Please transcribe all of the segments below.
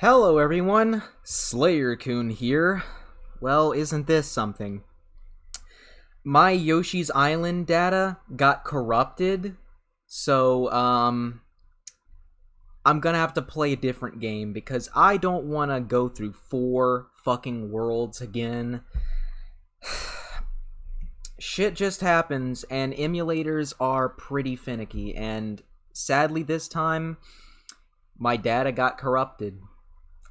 Hello everyone, SlayerCoon here. Well, isn't this something? My Yoshi's Island data got corrupted, so I'm gonna have to play a different game because I don't want to go through 4 fucking worlds again. Shit just happens, and emulators are pretty finicky, and sadly this time, my data got corrupted.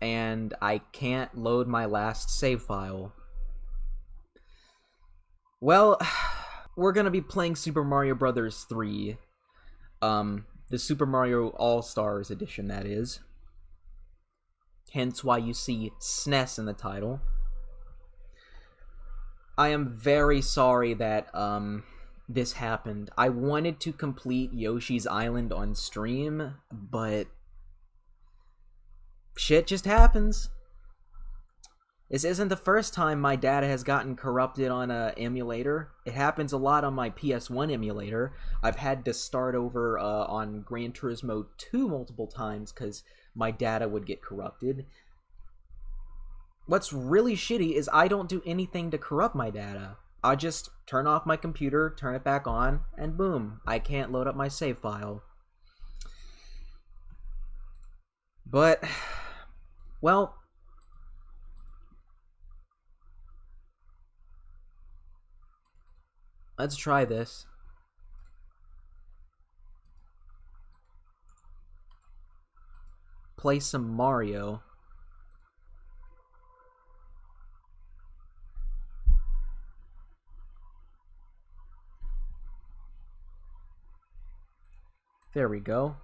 And I can't load my last save file. Well, we're gonna be playing Super Mario Bros. 3. The Super Mario All-Stars edition, that is. Hence why you see SNES in the title. I am very sorry that, this happened. I wanted to complete Yoshi's Island on stream, but shit just happens. This isn't the first time my data has gotten corrupted on a emulator. It happens a lot on my PS1 emulator. I've had to start over on Gran Turismo 2 multiple times because my data would get corrupted. What's really shitty is I don't do anything to corrupt my data. I just turn off my computer, turn it back on, and boom, I can't load up my save file. But, well, let's try this. Play some Mario. There we go.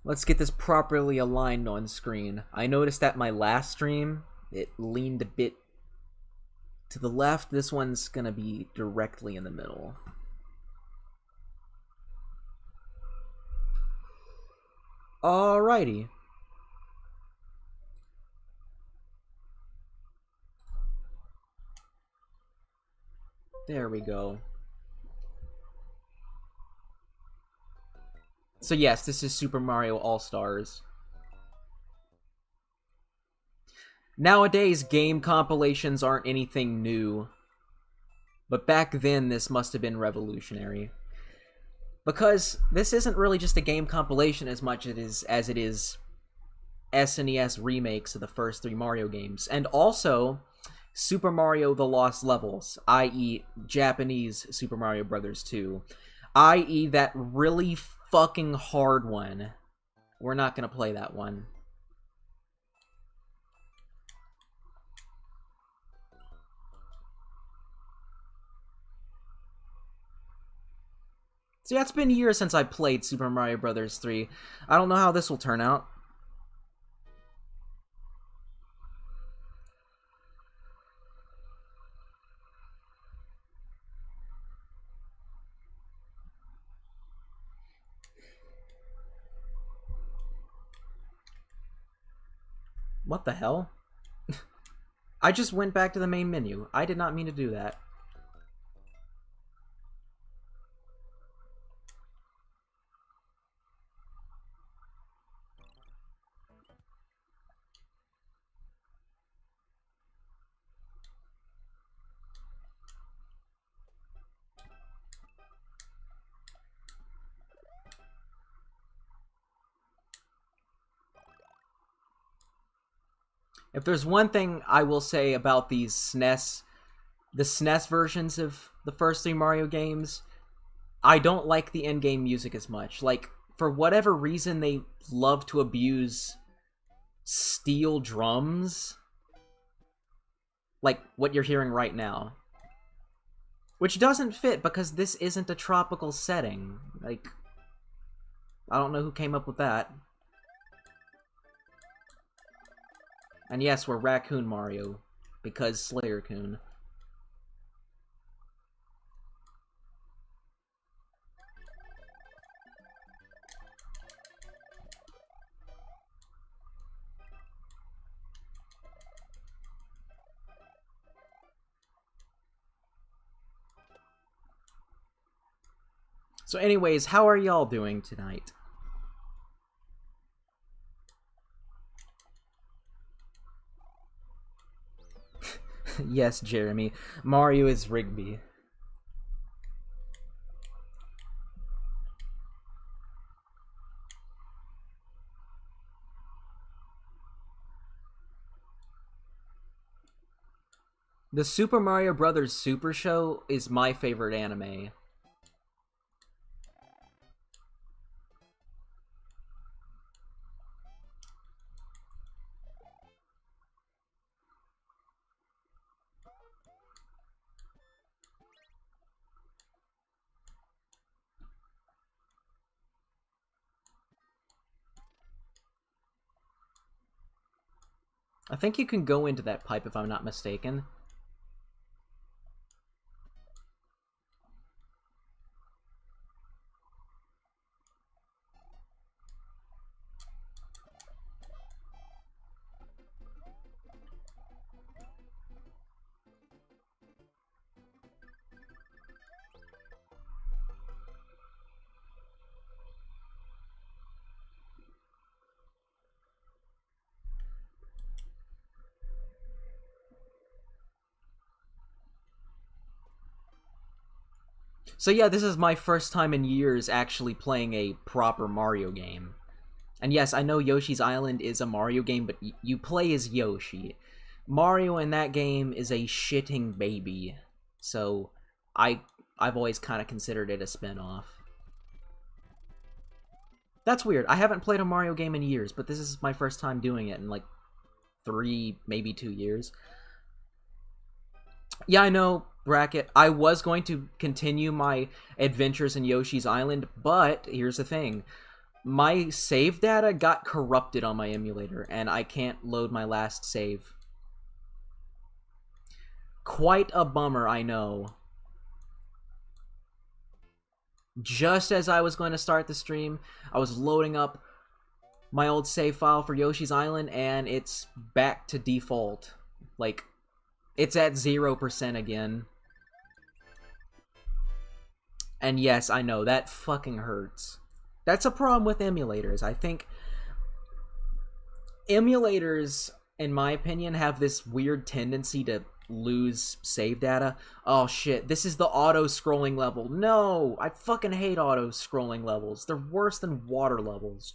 Let's get this properly aligned on screen. I noticed that my last stream, it leaned a bit to the left. This one's gonna be directly in the middle. Alrighty. There we go. So yes, this is Super Mario All-Stars. Nowadays, game compilations aren't anything new. But back then, this must have been revolutionary. Because this isn't really just a game compilation as much as it is SNES remakes of the first 3 Mario games. And also, Super Mario The Lost Levels, i.e. Japanese Super Mario Bros. 2. I.e. that really fucking hard one. We're not gonna play that one. So yeah, it's been years since I played Super Mario Bros. 3. I don't know how this will turn out. What the hell? I just went back to the main menu. I did not mean to do that. If there's one thing I will say about these the SNES versions of the first 3 Mario games, I don't like the in-game music as much. Like, for whatever reason, they love to abuse steel drums. Like what you're hearing right now. Which doesn't fit because this isn't a tropical setting. Like, I don't know who came up with that. And yes, we're Raccoon Mario, because SlayerCoon. So anyways, how are y'all doing tonight? Yes, Jeremy. Mario is Rigby. The Super Mario Brothers Super Show is my favorite anime. I think you can go into that pipe if I'm not mistaken. So yeah, this is my first time in years actually playing a proper Mario game. And yes, I know Yoshi's Island is a Mario game, but you play as Yoshi. Mario in that game is a shitting baby. So I I've always kind of considered it a spin-off. That's weird. I haven't played a Mario game in years, but this is my first time doing it in like 3, maybe 2 years. Yeah, I know, Bracket. I was going to continue my adventures in Yoshi's Island, but here's the thing. My save data got corrupted on my emulator, and I can't load my last save. Quite a bummer, I know. Just as I was going to start the stream, I was loading up my old save file for Yoshi's Island, and it's back to default. Like, it's at 0% again. And yes, I know, that fucking hurts. That's a problem with emulators. I think emulators, in my opinion, have this weird tendency to lose save data. Oh shit, this is the auto-scrolling level. No! I fucking hate auto-scrolling levels. They're worse than water levels.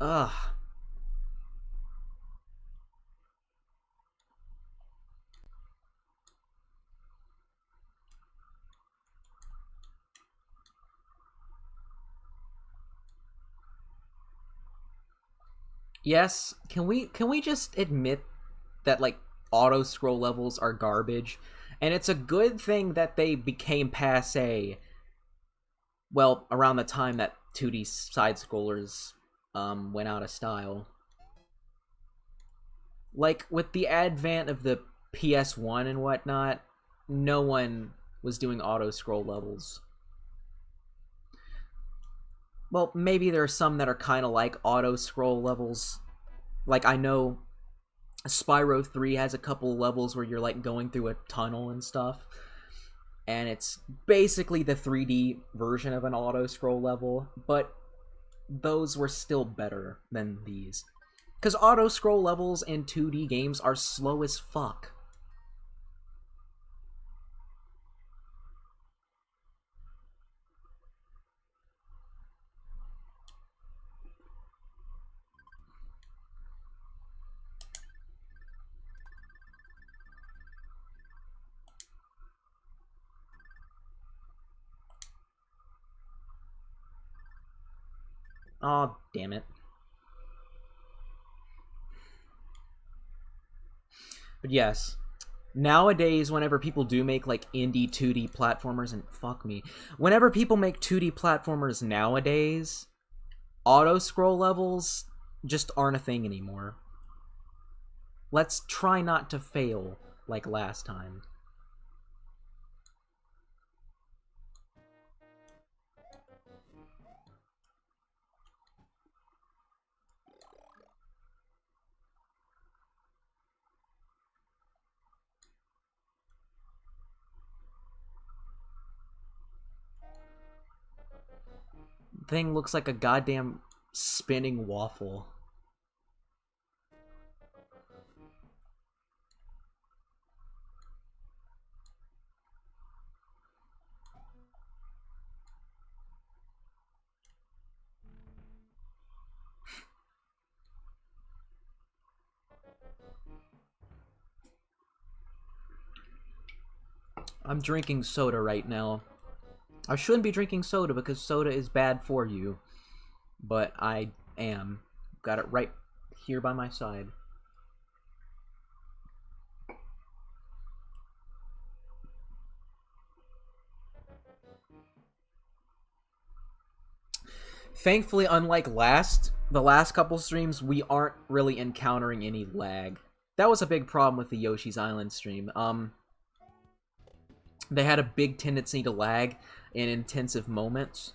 Ugh. Yes, can we just admit that like auto scroll levels are garbage? And it's a good thing that they became passe, well, around the time that 2D side scrollers went out of style. Like with the advent of the PS1 and whatnot, no one was doing auto scroll levels. Well, maybe there are some that are kind of like auto scroll levels. Like I know Spyro 3 has a couple levels where you're like going through a tunnel and stuff. And it's basically the 3D version of an auto scroll level, but those were still better than these. Because auto scroll levels in 2D games are slow as fuck. Oh, damn it. But yes, nowadays, whenever people do make like indie 2D platformers, and fuck me, whenever people make 2D platformers nowadays, auto scroll levels just aren't a thing anymore. Let's try not to fail like last time. Thing looks like a goddamn spinning waffle. I'm drinking soda right now. I shouldn't be drinking soda because soda is bad for you. But I am. Got it right here by my side. Thankfully, unlike the last couple streams, we aren't really encountering any lag. That was a big problem with the Yoshi's Island stream. They had a big tendency to lag in intensive moments.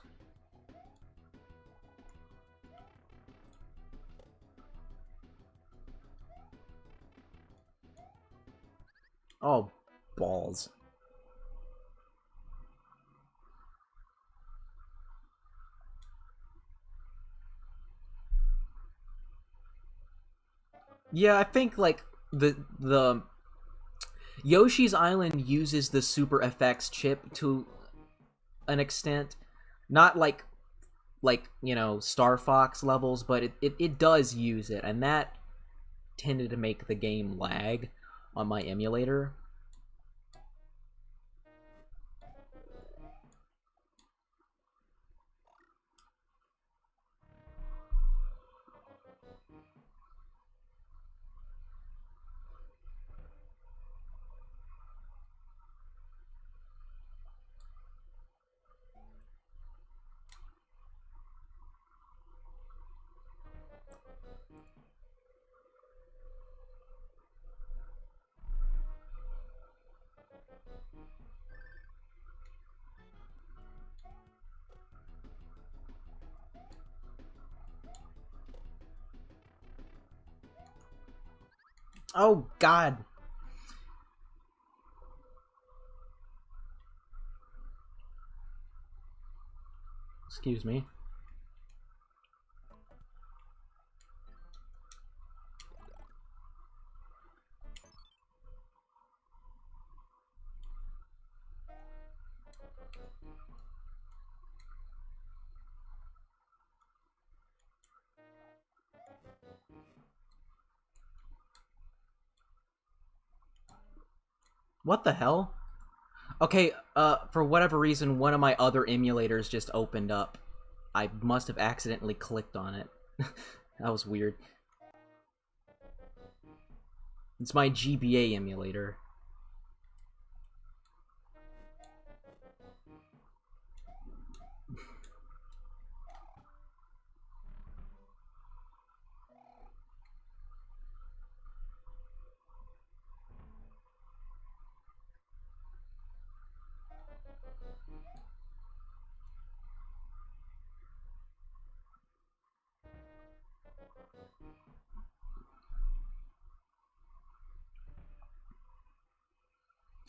Oh, balls. Yeah, I think like the Yoshi's Island uses the Super FX chip to an extent, not like you know Star Fox levels, but it does use it, and that tended to make the game lag on my emulator. Oh God. Excuse me. What the hell? Okay, for whatever reason, one of my other emulators just opened up. I must have accidentally clicked on it. That was weird. It's my GBA emulator.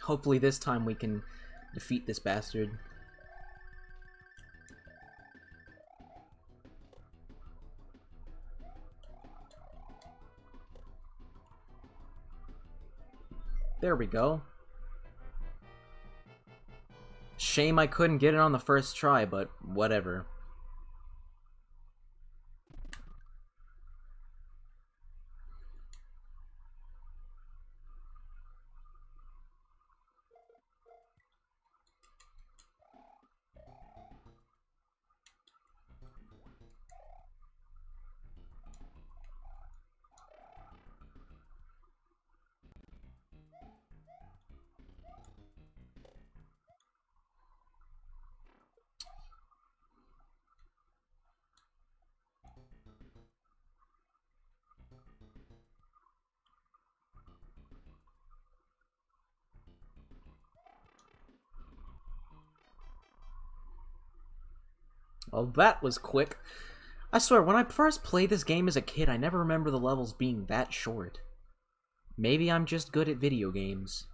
Hopefully this time we can defeat this bastard. There we go. Shame I couldn't get it on the first try, but whatever. Well, that was quick. I swear, when I first played this game as a kid, I never remember the levels being that short. Maybe I'm just good at video games.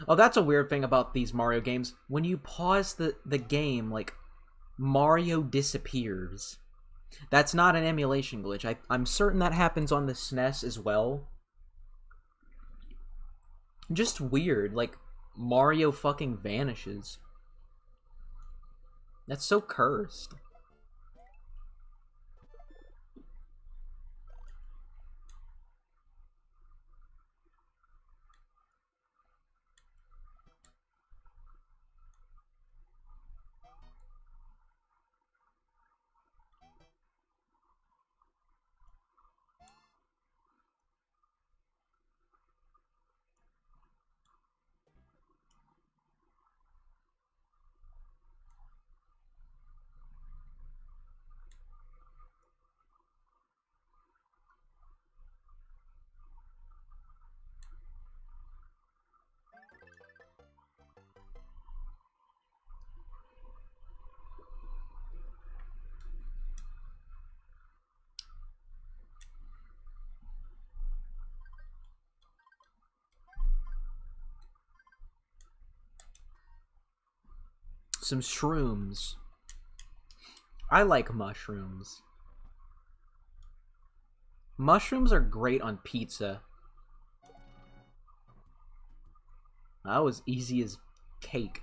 Oh, that's a weird thing about these Mario games. When you pause the game, like, Mario disappears. That's not an emulation glitch. I'm certain that happens on the SNES as well. Just weird, like, Mario fucking vanishes. That's so cursed. Some shrooms. I like mushrooms. Mushrooms are great on pizza. That was easy as cake.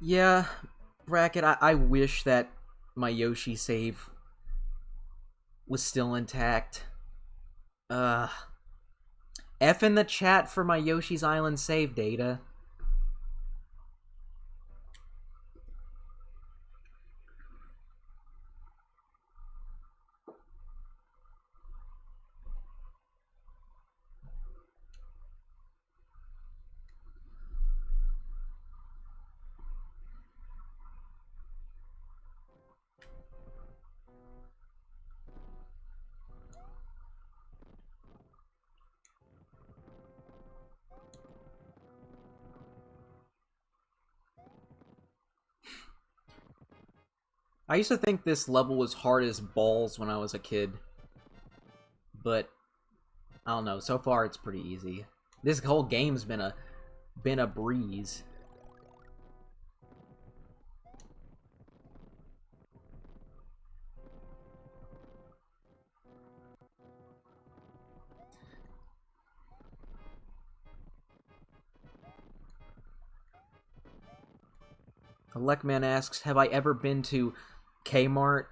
Yeah, Bracket, I wish that my Yoshi save was still intact. F in the chat for my Yoshi's Island save data. I used to think this level was hard as balls when I was a kid. But I don't know, so far it's pretty easy. This whole game's been a breeze. Lekman asks, have I ever been to Kmart?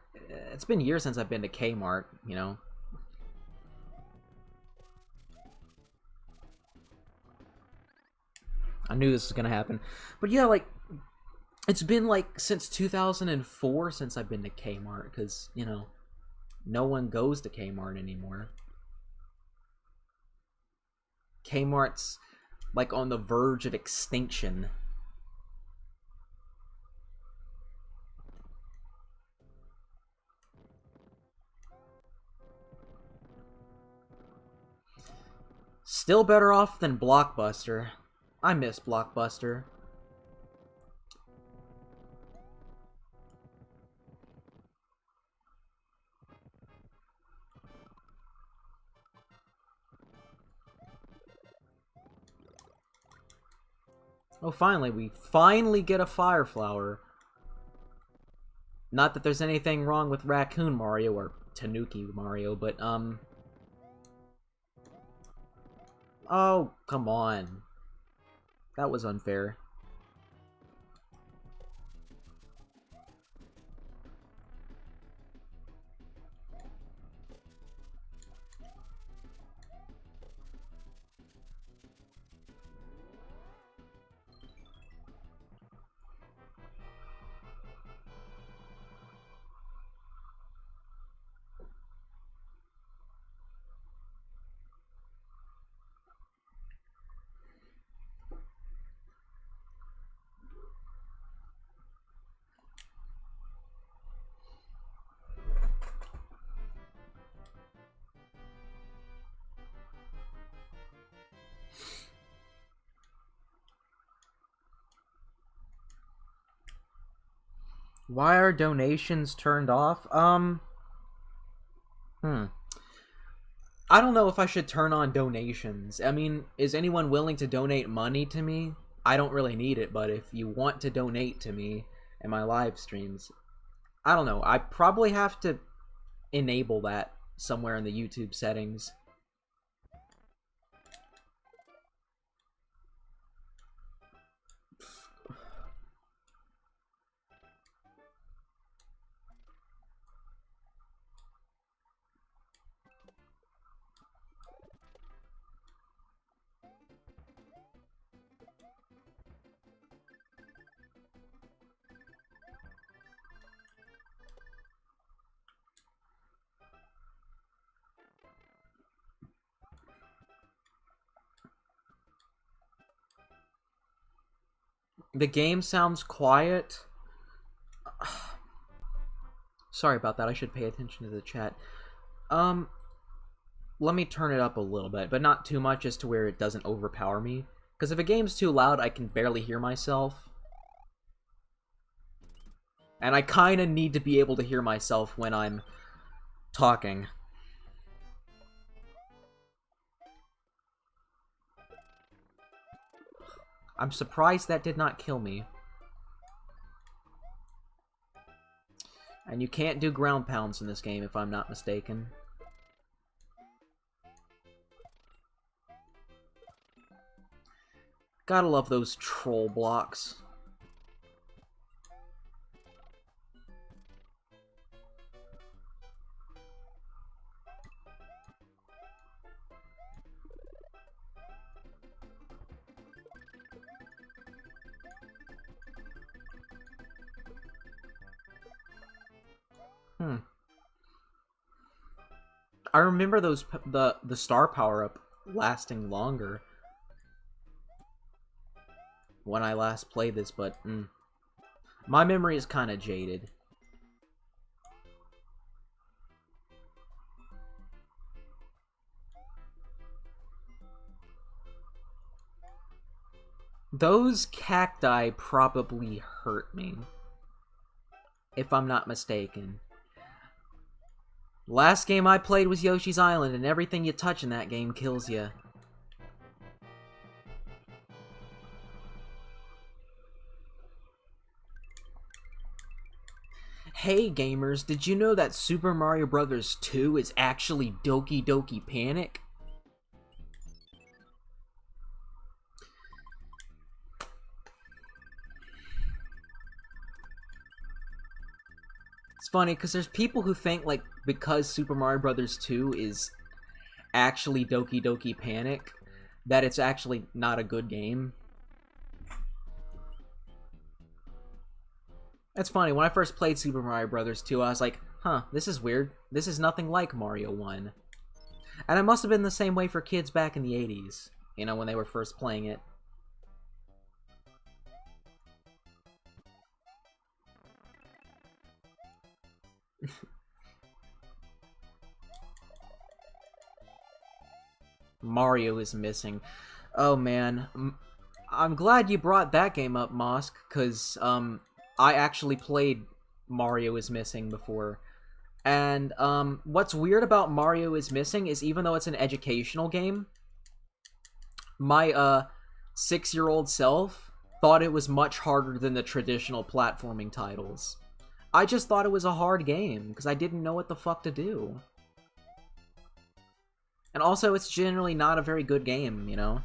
It's been years since I've been to Kmart, you know. I knew this was gonna happen. But yeah, like, it's been like since 2004 since I've been to Kmart, because, you know, no one goes to Kmart anymore. Kmart's like on the verge of extinction. Still better off than Blockbuster. I miss Blockbuster. Oh, finally, we finally get a Fire Flower. Not that there's anything wrong with Raccoon Mario or Tanuki Mario, but, oh, come on. That was unfair. Why are donations turned off? Hmm. I don't know if I should turn on donations. I mean, is anyone willing to donate money to me? I don't really need it, but if you want to donate to me in my live streams, I don't know. I probably have to enable that somewhere in the YouTube settings. The game sounds quiet. Sorry about that. I should pay attention to the chat. Let me turn it up a little bit, but not too much as to where it doesn't overpower me. Because if a game's too loud, I can barely hear myself. And I kind of need to be able to hear myself when I'm talking. I'm surprised that did not kill me. And you can't do ground pounds in this game, if I'm not mistaken. Gotta love those troll blocks. I remember those the star power-up lasting longer when I last played this, but my memory is kind of jaded. Those cacti probably hurt me, if I'm not mistaken. Last game I played was Yoshi's Island, and everything you touch in that game kills you. Hey gamers, did you know that Super Mario Bros. 2 is actually Doki Doki Panic? It's funny, because there's people who think, like, because Super Mario Bros. 2 is actually Doki Doki Panic, that it's actually not a good game. That's funny, when I first played Super Mario Bros. 2, I was like, huh, this is weird. This is nothing like Mario 1. And it must have been the same way for kids back in the 80s, you know, when they were first playing it. Mario is missing. Oh man, I'm glad you brought that game up, Mosk, because I actually played Mario is Missing before. And what's weird about Mario is Missing is even though it's an educational game, my 6-year-old self thought it was much harder than the traditional platforming titles. I just thought it was a hard game because I didn't know what the fuck to do. And also, it's generally not a very good game, you know?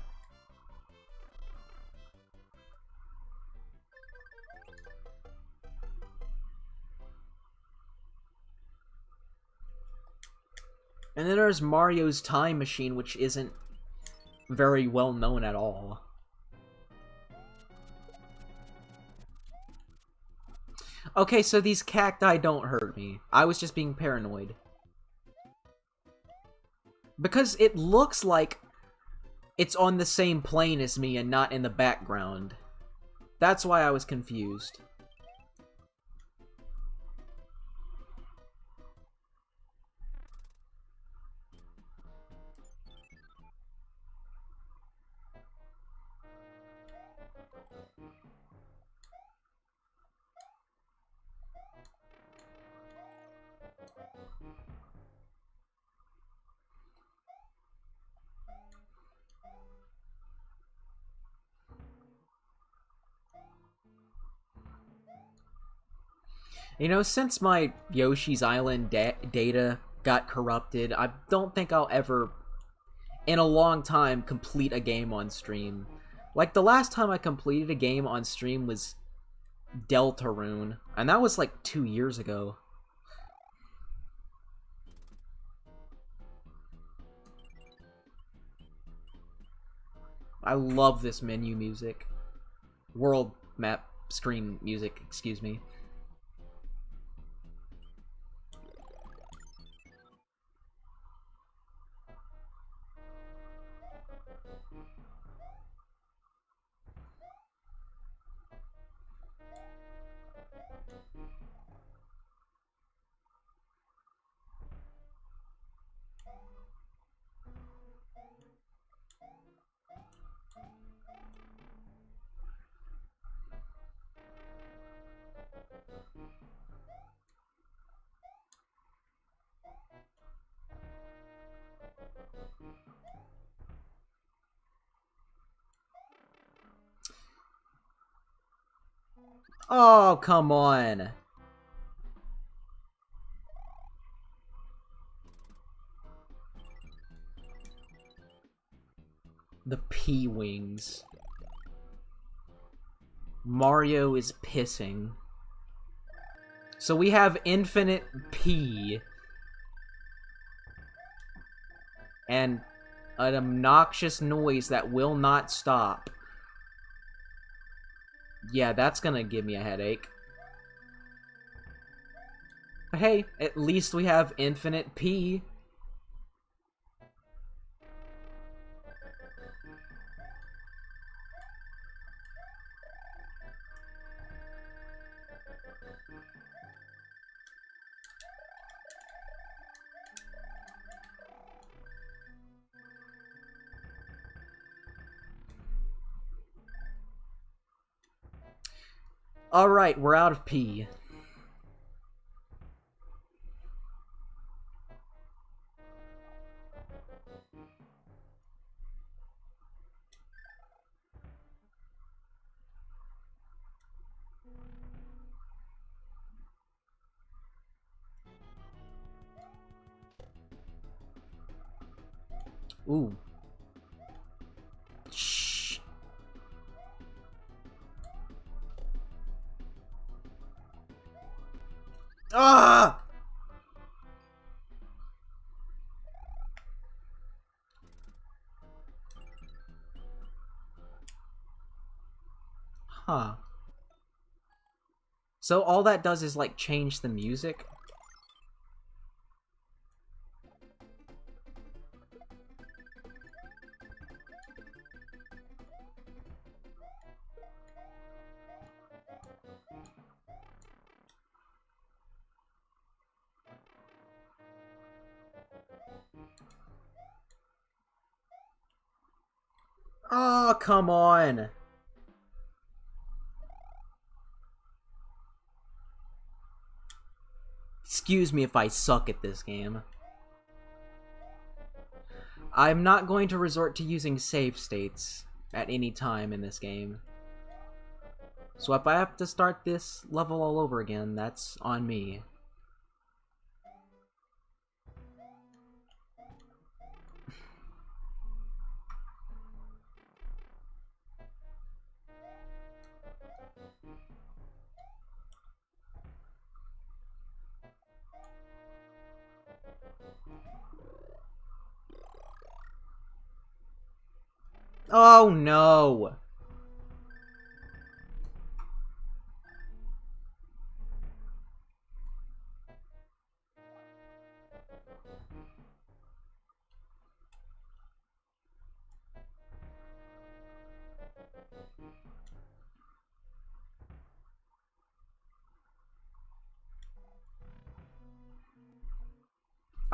And then there's Mario's Time Machine, which isn't very well known at all. Okay, so these cacti don't hurt me. I was just being paranoid. Because it looks like it's on the same plane as me and not in the background. That's why I was confused. You know, since my Yoshi's Island data got corrupted, I don't think I'll ever, in a long time, complete a game on stream. Like, the last time I completed a game on stream was Deltarune, and that was like 2 years ago. I love this menu music. World map screen music, excuse me. Oh, come on. The P-Wings. Mario is pissing. So we have infinite P. And an obnoxious noise that will not stop. Yeah, that's gonna give me a headache. But hey, at least we have infinite P. Alright, we're out of P. Ooh. Shh. Ah! Huh. So all that does is, like, change the music? Oh, come on! Excuse me if I suck at this game. I'm not going to resort to using save states at any time in this game. So if I have to start this level all over again, that's on me. Oh no!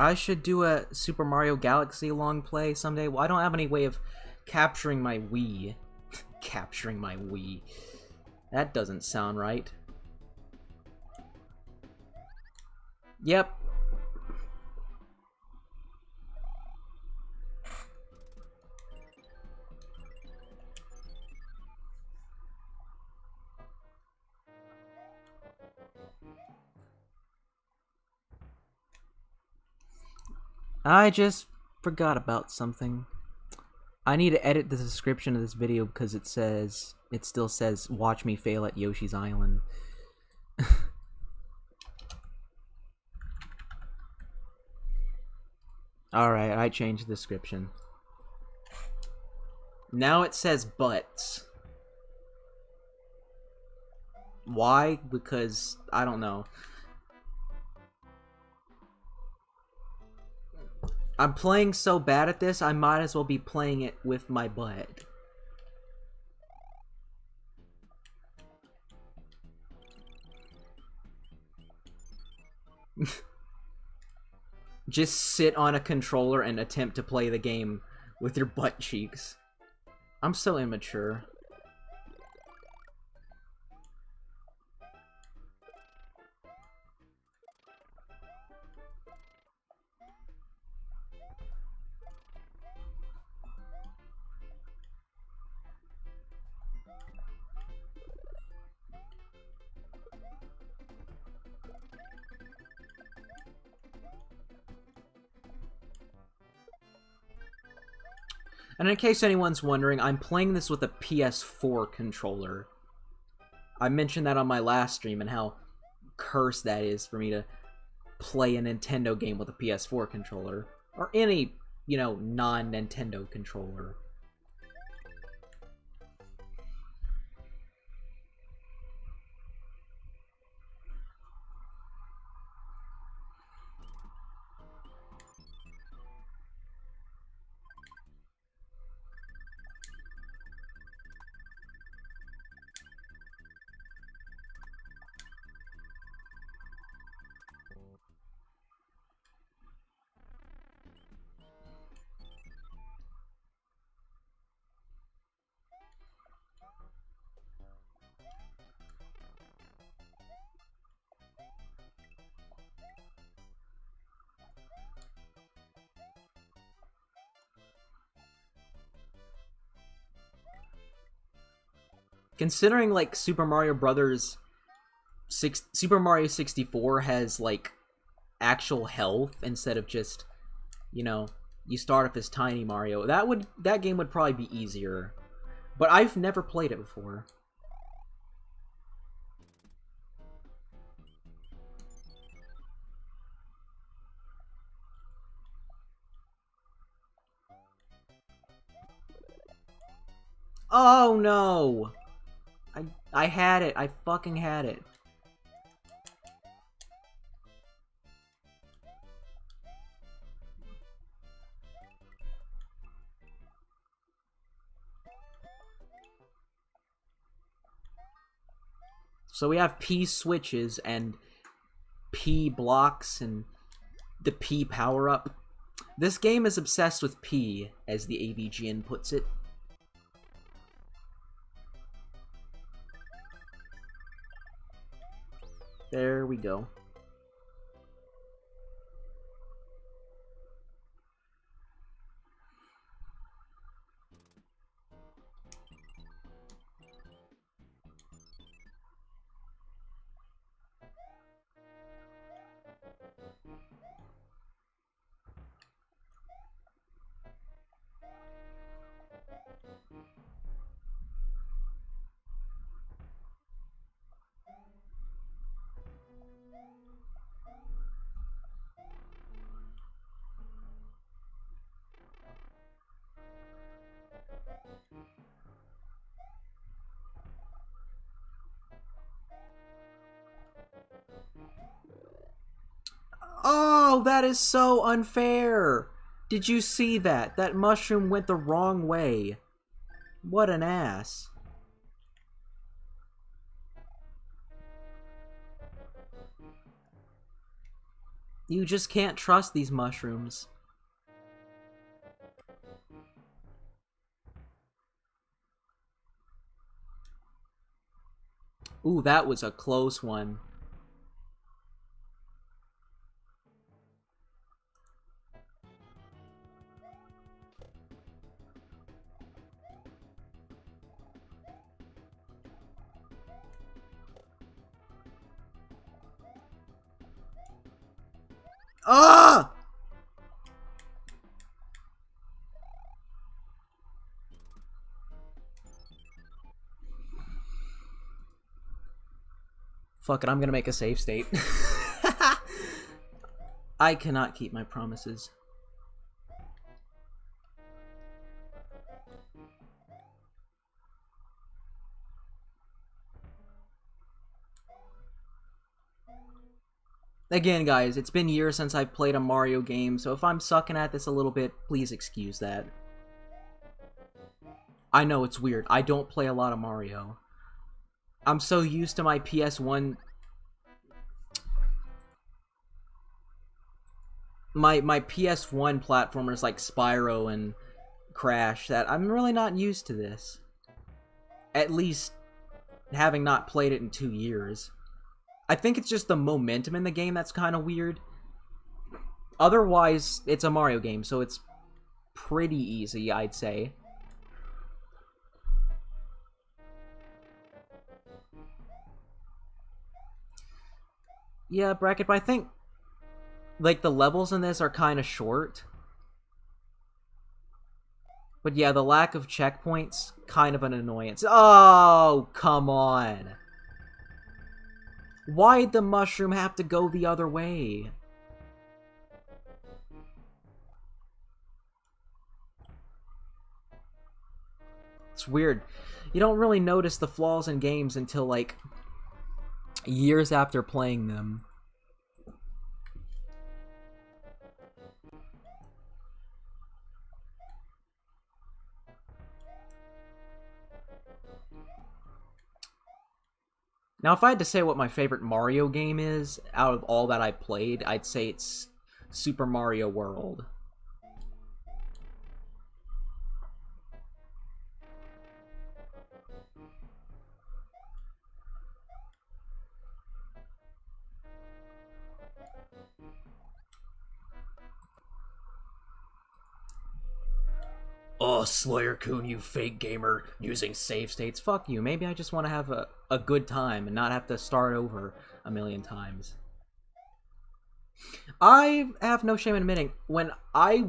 I should do a Super Mario Galaxy long play someday. Well, I don't have any way of capturing my Wii. Capturing my Wii. That doesn't sound right. Yep. I just forgot about something. I need to edit the description of this video because it still says, watch me fail at Yoshi's Island. Alright, I changed the description. Now it says butts. Why? Because, I don't know. I'm playing so bad at this, I might as well be playing it with my butt. Just sit on a controller and attempt to play the game with your butt cheeks. I'm so immature. And in case anyone's wondering, I'm playing this with a PS4 controller. I mentioned that on my last stream and how cursed that is for me to play a Nintendo game with a PS4 controller. Or any, non-Nintendo controller. Considering, like, Super Mario 64 has, like, actual health instead of just, you start off as Tiny Mario, that game would probably be easier. But I've never played it before. Oh no! I had it. I fucking had it. So we have P switches and P blocks and the P power-up. This game is obsessed with P, as the AVGN puts it. There we go. Oh, that is so unfair! Did you see that? That mushroom went the wrong way. What an ass. You just can't trust these mushrooms. Ooh, that was a close one. Ah! Fuck it, I'm gonna make a save state. I cannot keep my promises. Again, guys, it's been years since I've played a Mario game, so if I'm sucking at this a little bit, please excuse that. I know, it's weird. I don't play a lot of Mario. I'm so used to my PS1... My PS1 platformers like Spyro and Crash that I'm really not used to this. At least, having not played it in 2 years. I think it's just the momentum in the game that's kind of weird. Otherwise, it's a Mario game, so it's pretty easy, I'd say. Yeah, Bracket, but I think, like, the levels in this are kind of short. But yeah, the lack of checkpoints, kind of an annoyance. Oh, come on. Why'd the mushroom have to go the other way? It's weird. You don't really notice the flaws in games until, like, years after playing them. Now, if I had to say what my favorite Mario game is, out of all that I played, I'd say it's Super Mario World. Oh, SlayerCoon, you fake gamer, using save states. Fuck you. Maybe I just want to have a good time and not have to start over a million times. I have no shame in admitting, when I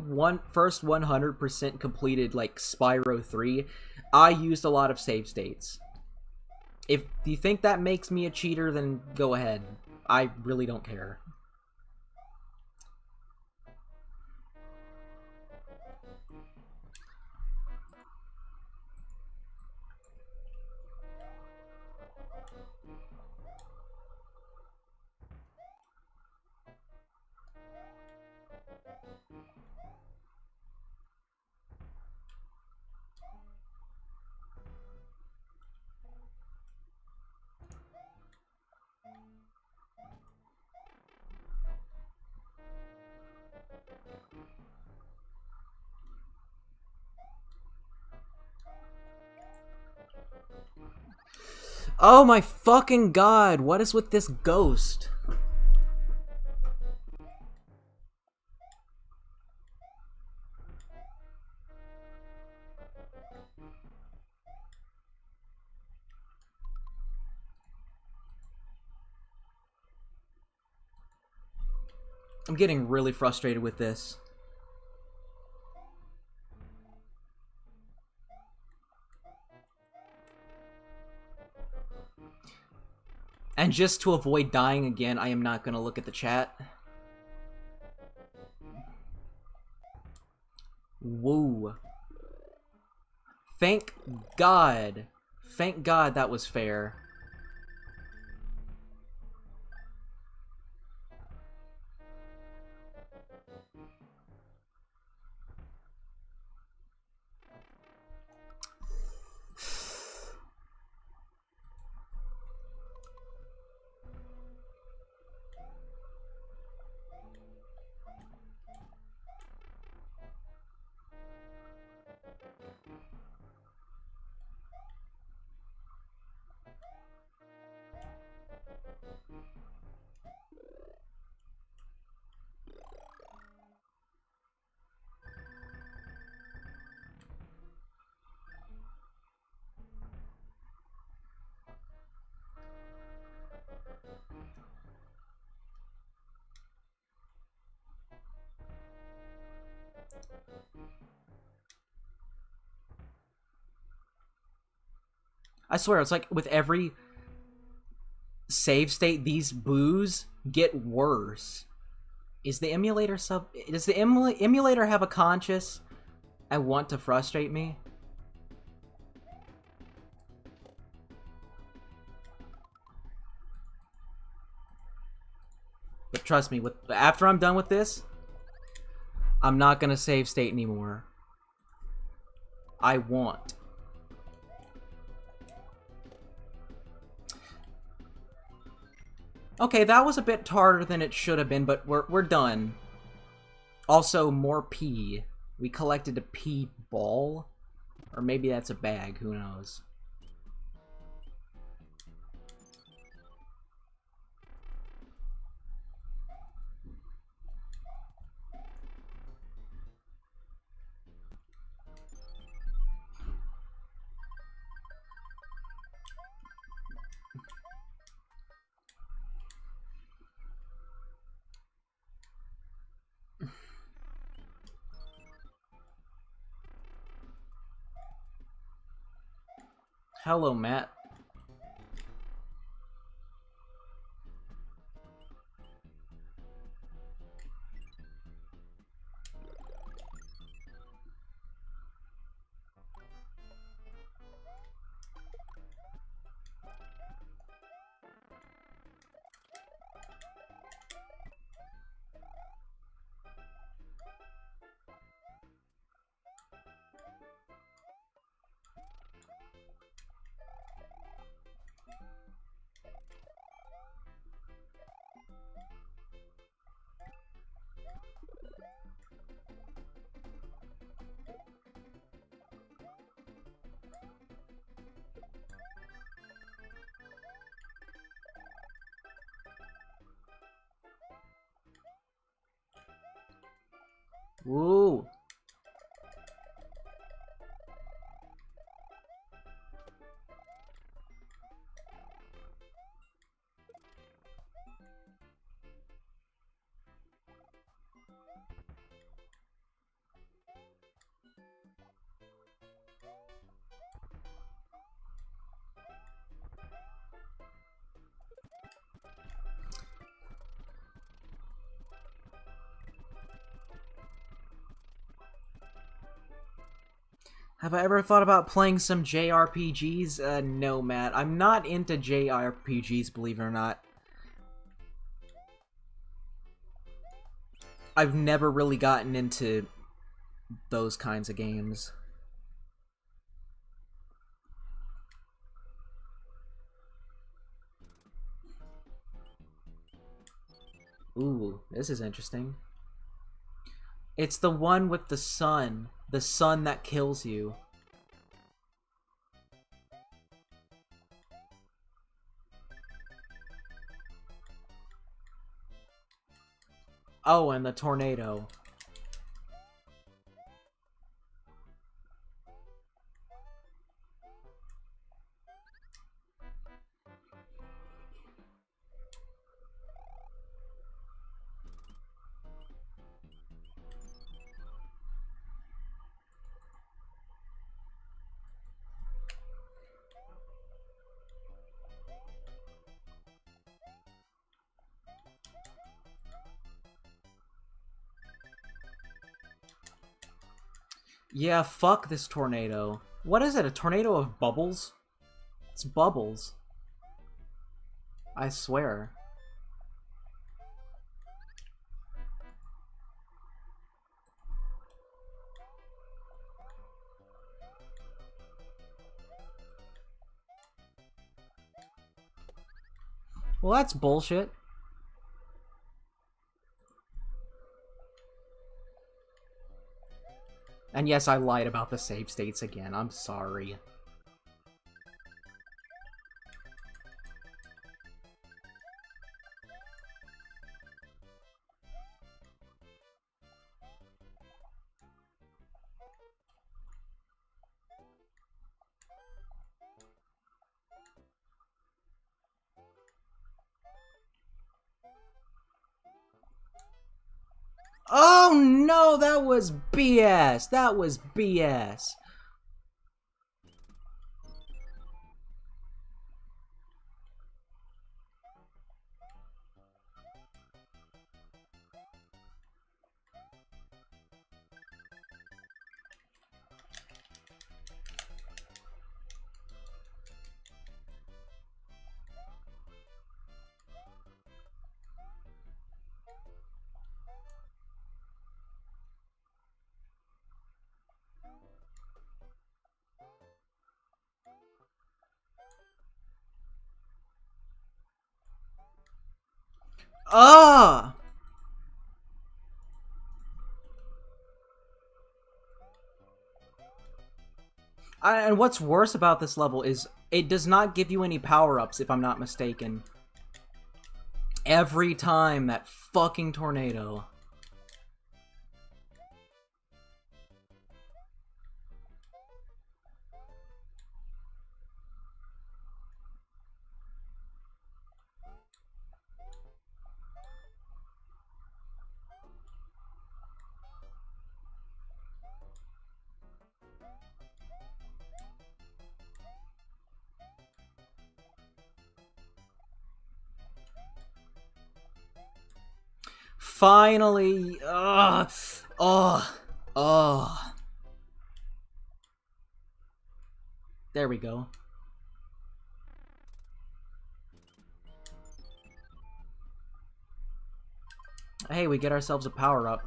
first 100% completed, like, Spyro 3, I used a lot of save states. If you think that makes me a cheater, then go ahead. I really don't care. Oh my fucking god, what is with this ghost? I'm getting really frustrated with this. And just to avoid dying again, I am not gonna look at the chat. Woo. Thank God. Thank God that was fair. I swear, it's like with every save state, these boos get worse. Is the emulator does the emulator have a conscience and want to frustrate me? But trust me, after I'm done with this, I'm not gonna save state anymore. I want. Okay, that was a bit harder than it should have been, but we're done. Also, more pee. We collected a pee ball? Or maybe that's a bag, who knows. Hello, Matt. Woo! Have I ever thought about playing some JRPGs? No, Matt. I'm not into JRPGs, believe it or not. I've never really gotten into those kinds of games. Ooh, this is interesting. It's the one with the sun that kills you. Oh, and the tornado. Yeah, fuck this tornado. What is it, a tornado of bubbles? It's bubbles. I swear. Well, that's bullshit. And yes, I lied about the save states again. I'm sorry. Oh no, that was BS. That was BS. Ah! And what's worse about this level is it does not give you any power-ups, if I'm not mistaken. Every time, that fucking tornado. Finally! Ugh! Oh! Oh! There we go. Hey, we get ourselves a power-up.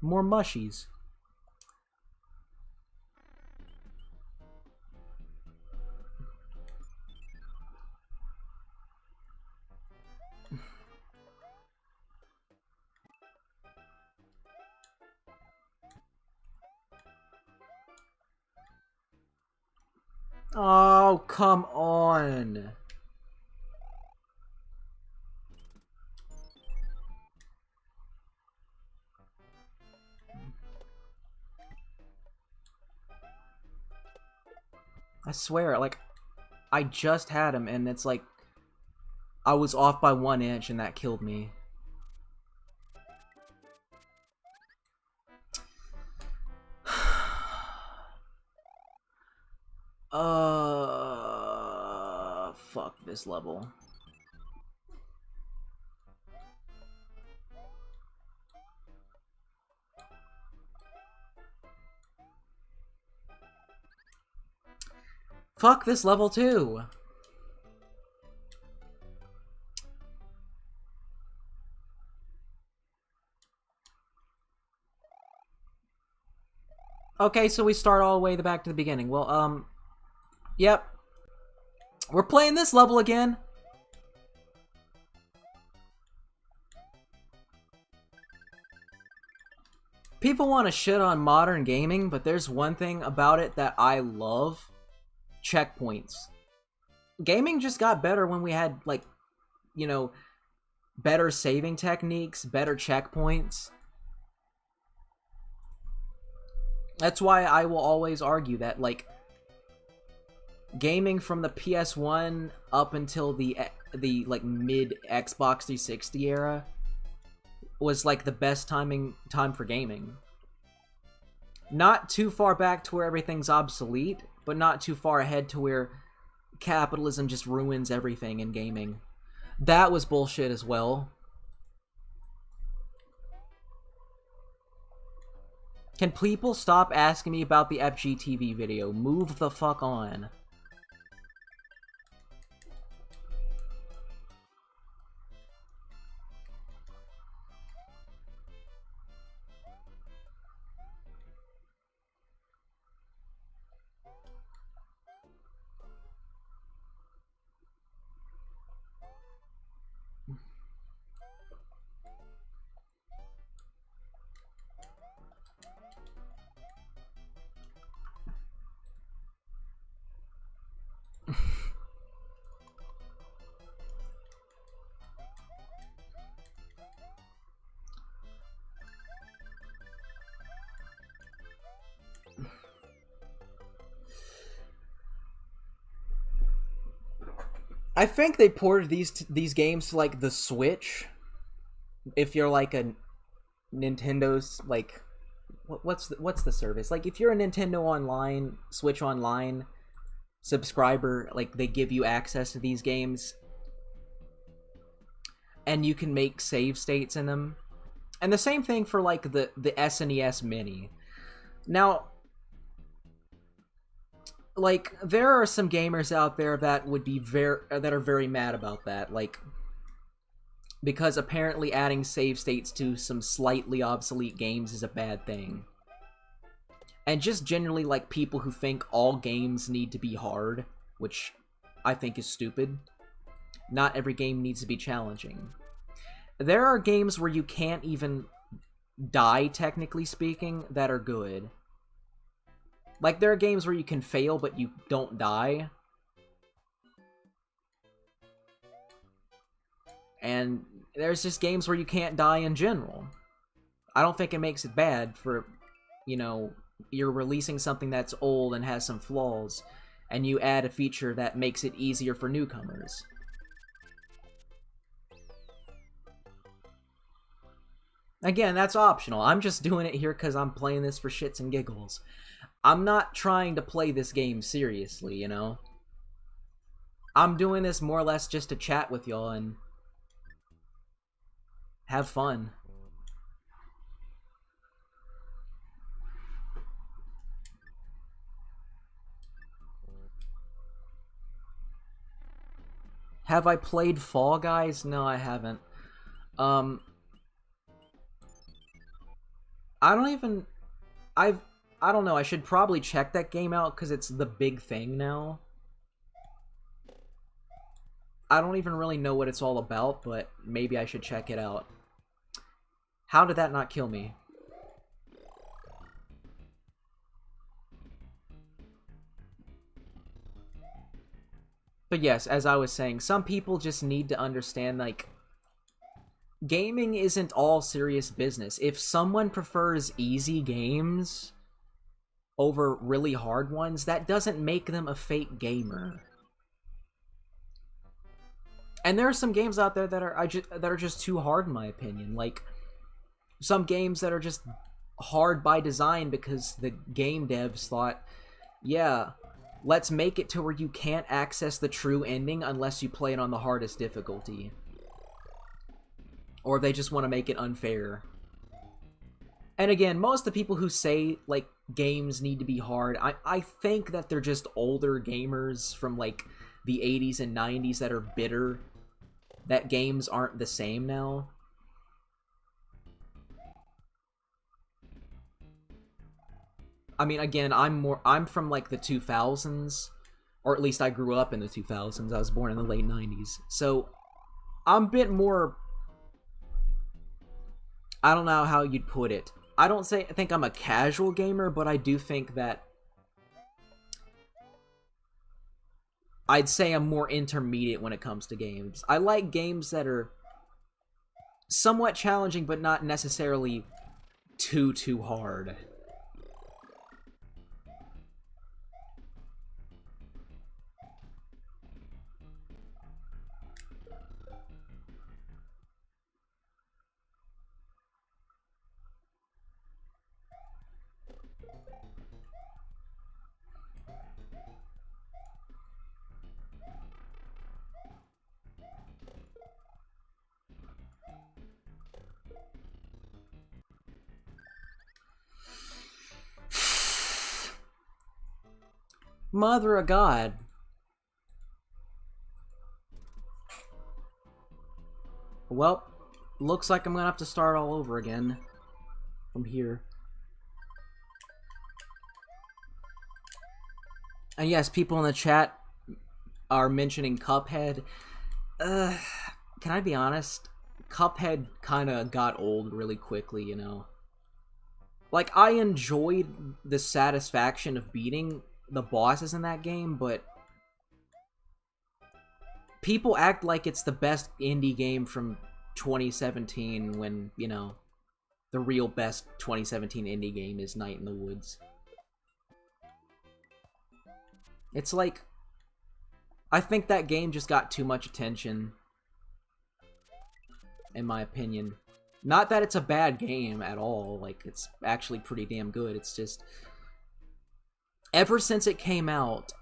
More mushies. Oh, come on. I swear, like, I just had him, and it's like, I was off by 1 inch, and that killed me. Fuck this level. Fuck this level too. Okay, so we start all the way back to the beginning. Well, yep. We're playing this level again. People want to shit on modern gaming, but there's one thing about it that I love. Checkpoints. Gaming just got better when we had, like, you know, better saving techniques, better checkpoints. That's why I will always argue that, like, gaming from the PS1 up until the like mid Xbox 360 era was like the best time for gaming. Not too far back to where everything's obsolete, but not too far ahead to where capitalism just ruins everything in gaming. That was bullshit as well. Can people stop asking me about the FGTV video? Move the fuck on. I think they ported these games to like the Switch. If you're like a Nintendo's like what's the service? Like if you're a Nintendo Online, Switch Online subscriber, like they give you access to these games and you can make save states in them. And the same thing for like the SNES Mini. Now, like there are some gamers out there that would be that are very mad about that, like because apparently adding save states to some slightly obsolete games is a bad thing. And just generally like people who think all games need to be hard, which I think is stupid. not every game needs to be challenging. There are games where you can't even die, technically speaking, that are good. Like, there are games where you can fail, but you don't die. And there's just games where you can't die in general. I don't think it makes it bad for, you know, you're releasing something that's old and has some flaws, and you add a feature that makes it easier for newcomers. Again, that's optional. I'm just doing it here because I'm playing this for shits and giggles. I'm not trying to play this game seriously, you know? I'm doing this more or less just to chat with y'all and have fun. Have I played Fall Guys? No, I haven't. I don't even... I don't know, I should probably check that game out because it's the big thing now. I don't even really know what it's all about, but maybe I should check it out. How did that not kill me? But yes, as I was saying, some people just need to understand, like, gaming isn't all serious business. If someone prefers easy games over really hard ones, that doesn't make them a fake gamer. And there are some games out there that are just too hard in my opinion. Like some games that are just hard by design because the game devs thought, yeah, let's make it to where you can't access the true ending unless you play it on the hardest difficulty. Or they just want to make it unfair. And again, most of the people who say, like, games need to be hard, I think that they're just older gamers from, like, the 80s and 90s that are bitter that games aren't the same now. I mean, again, I'm from, like, the 2000s, or at least I grew up in the 2000s. I was born in the late 90s. So, I'm a bit more... I don't know how you'd put it. I don't think I'm a casual gamer, but I do think that I'd say I'm more intermediate when it comes to games. I like games that are somewhat challenging, but not necessarily too hard. Mother of God. Well, looks like I'm gonna have to start all over again from here. And yes, people in the chat are mentioning Cuphead. Can I be honest? Cuphead kind of got old really quickly, you know? Like, I enjoyed the satisfaction of beating the bosses in that game, but people act like it's the best indie game from 2017 when, you know, the real best 2017 indie game is Night in the Woods. It's like, I think that game just got too much attention, in my opinion. Not that it's a bad game at all, like, it's actually pretty damn good, it's just... Ever since it came out,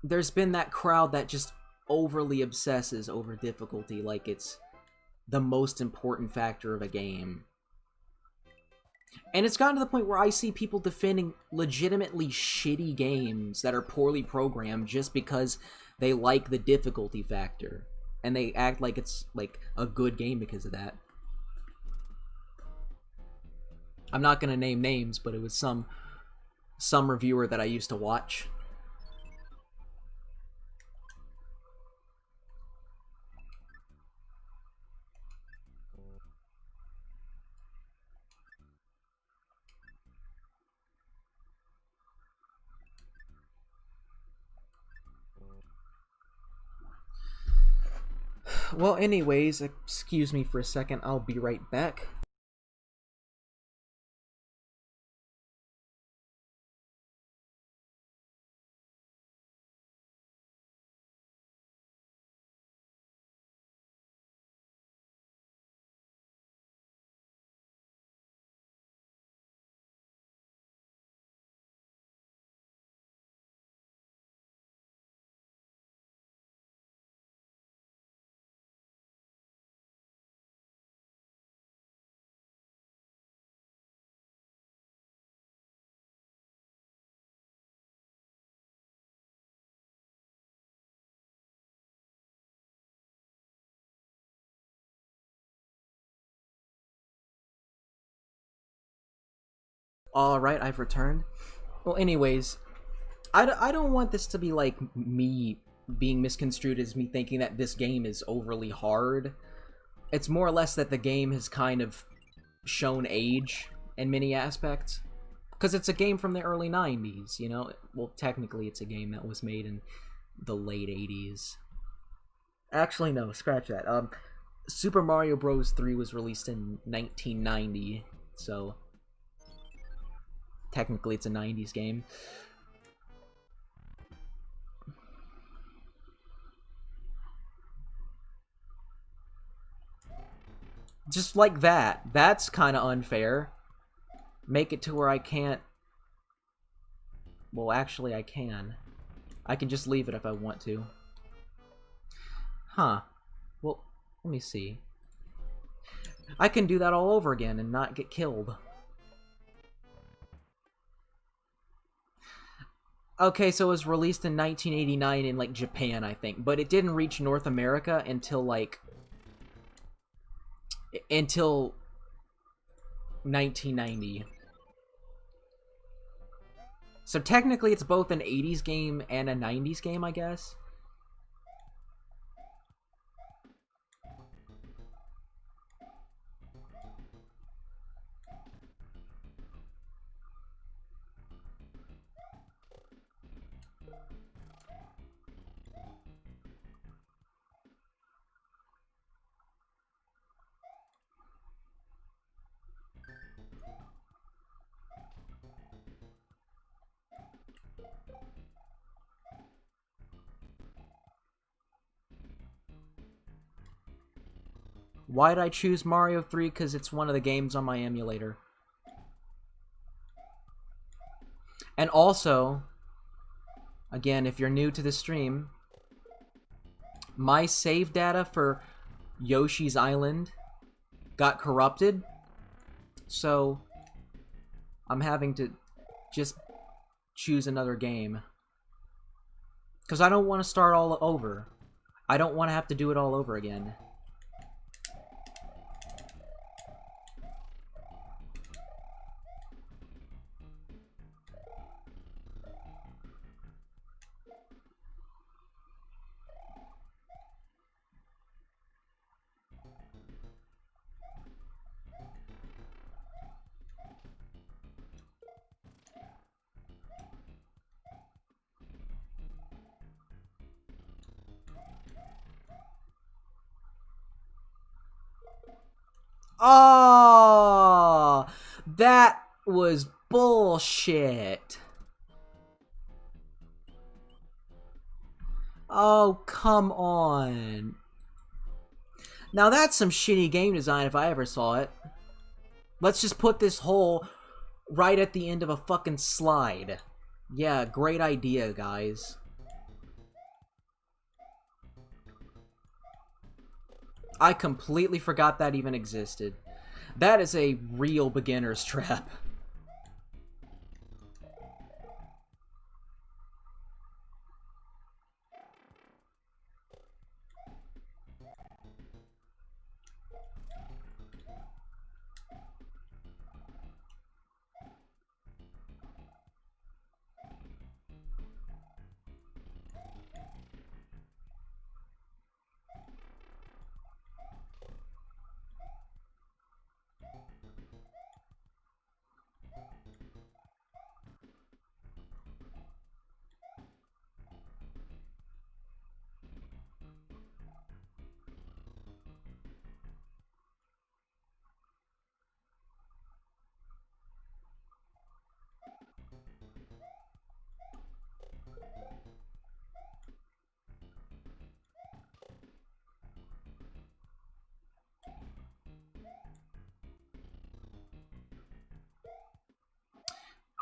there's been that crowd that just overly obsesses over difficulty like it's the most important factor of a game. And it's gotten to the point where I see people defending legitimately shitty games that are poorly programmed just because they like the difficulty factor. And they act like it's, like, a good game because of that. I'm not gonna name names, but it was some reviewer that I used to watch. Well, anyways, excuse me for a second. I'll be right back. Alright, I've returned. Well, anyways, I don't want this to be like me being misconstrued as me thinking that this game is overly hard. It's more or less that the game has kind of shown age in many aspects. Because it's a game from the early 90s, you know? Well, technically it's a game that was made in the late 80s. Actually, no, scratch that. Super Mario Bros. 3 was released in 1990, so technically it's a 90s game. Just like that. That's kind of unfair. Make it to where I can't... Well, actually, I can. I can just leave it if I want to. Huh. Well, let me see. I can do that all over again and not get killed. Okay, so it was released in 1989 in, like, Japan, I think. But it didn't reach North America until, like... Until 1990. So technically it's both an 80s game and a 90s game, I guess. Why did I choose Mario 3? Because it's one of the games on my emulator. And also, again, if you're new to the stream, my save data for Yoshi's Island got corrupted, so I'm having to just choose another game. Because I don't want to start all over. I don't want to have to do it all over again. Oh, that was bullshit. Oh, come on. Now that's some shitty game design if I ever saw it. Let's just put this hole right at the end of a fucking slide. Yeah, great idea, guys. I completely forgot that even existed. That is a real beginner's trap.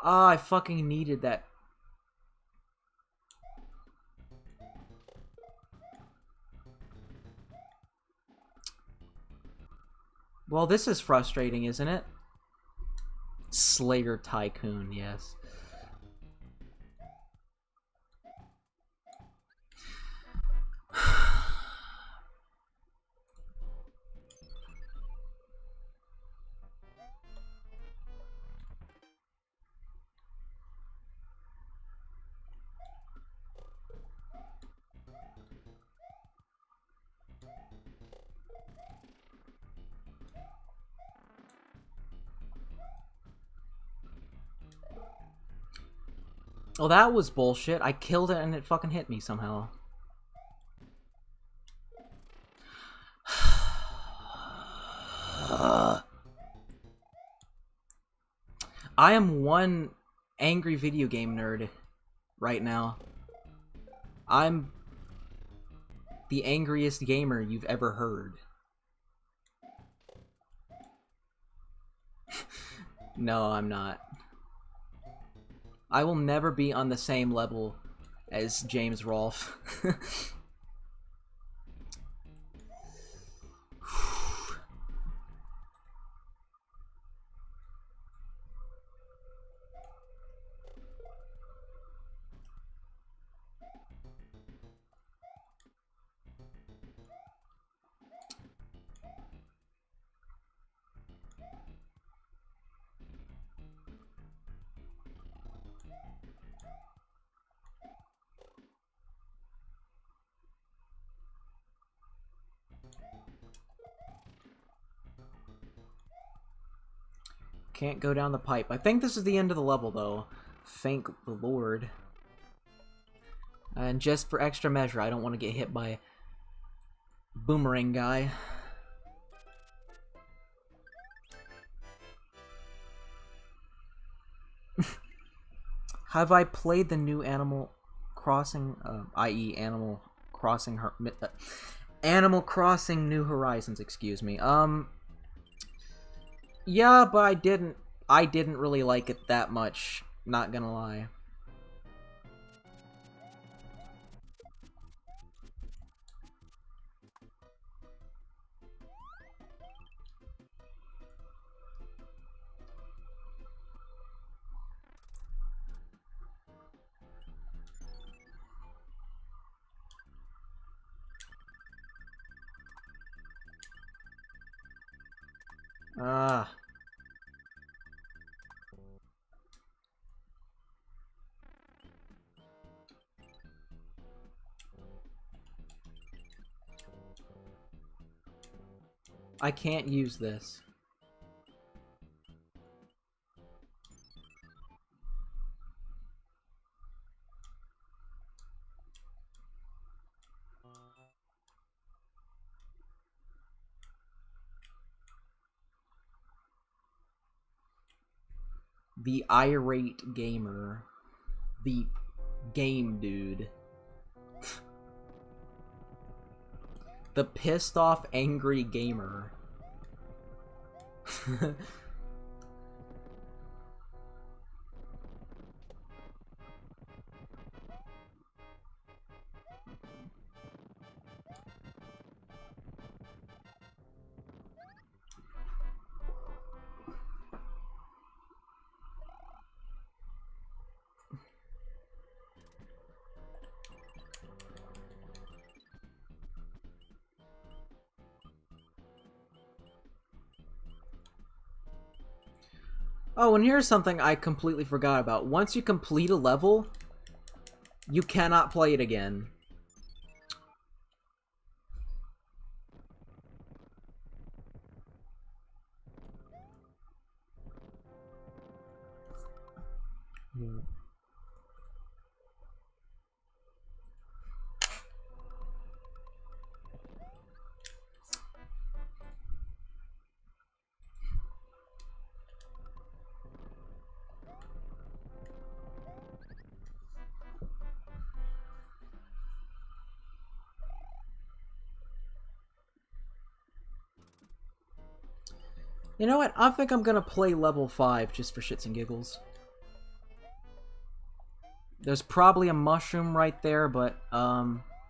Ah, I fucking needed that. Well, this is frustrating, isn't it? Slayer Tycoon, yes. Well, that was bullshit. I killed it and it fucking hit me somehow. I am one angry video game nerd right now. I'm the angriest gamer you've ever heard. No, I'm not. I will never be on the same level as James Rolfe. Can't go down the pipe. I think this is the end of the level, though. Thank the Lord. And just for extra measure, I don't want to get hit by Boomerang Guy. Have I played the new Animal Crossing, i.e. Animal Crossing New Horizons, excuse me. Yeah, but I didn't really like it that much, not gonna lie. Ah. I can't use this. The irate gamer. The game dude. The pissed off angry gamer. Oh, and here's something I completely forgot about. Once you complete a level, you cannot play it again. You know what? I think I'm gonna play level 5 just for shits and giggles. There's probably a mushroom right there, but,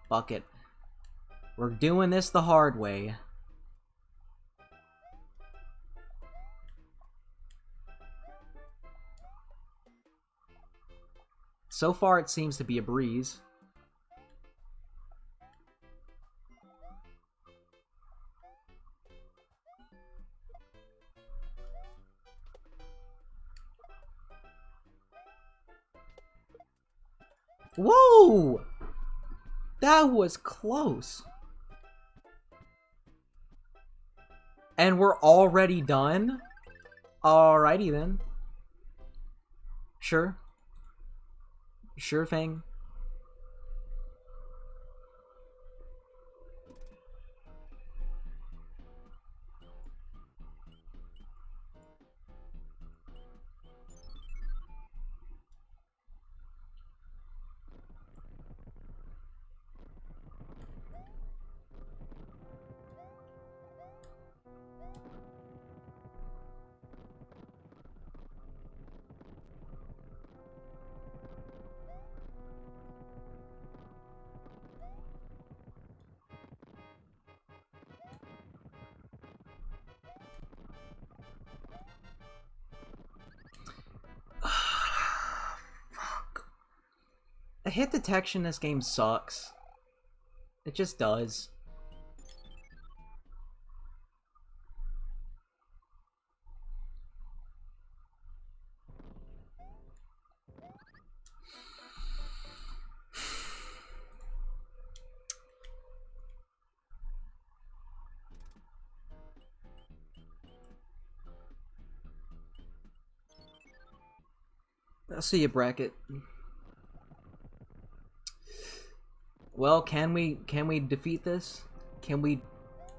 fuck it. We're doing this the hard way. So far, it seems to be a breeze. Whoa! That was close. And we're already done? Alrighty then. Sure. Sure thing. Fuck. The hit detection in this game sucks. It just does. I'll see you, bracket. Well, can we defeat this? Can we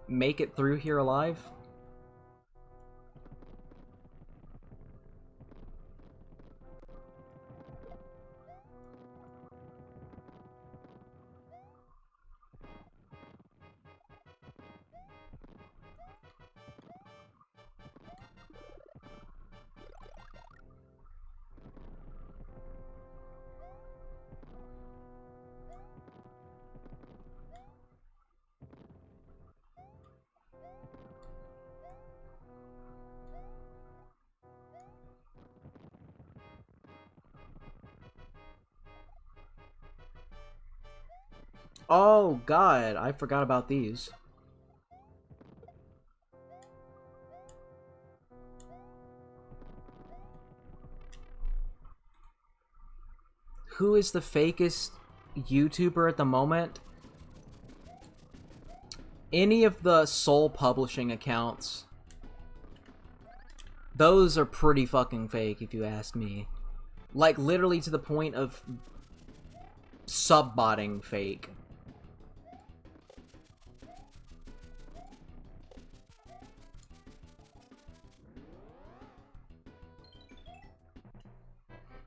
make it through here alive? Oh god, I forgot about these. Who is the fakest YouTuber at the moment? Any of the Soul Publishing accounts. Those are pretty fucking fake, if you ask me. Like, literally to the point of sub-botting fake.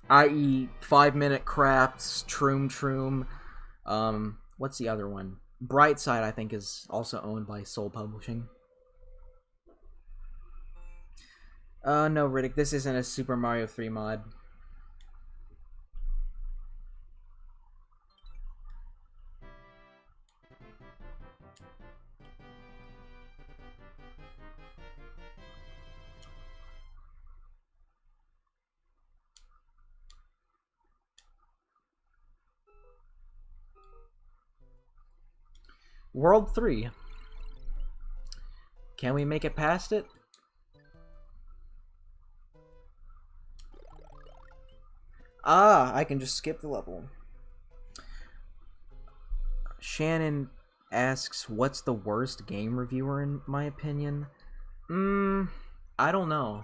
I.e. 5-Minute Crafts, Troom. What's the other one? Brightside, I think, is also owned by Soul Publishing. No, Riddick, this isn't a Super Mario 3 mod. World 3. Can we make it past it? Ah, I can just skip the level. Shannon asks, what's the worst game reviewer in my opinion? I don't know.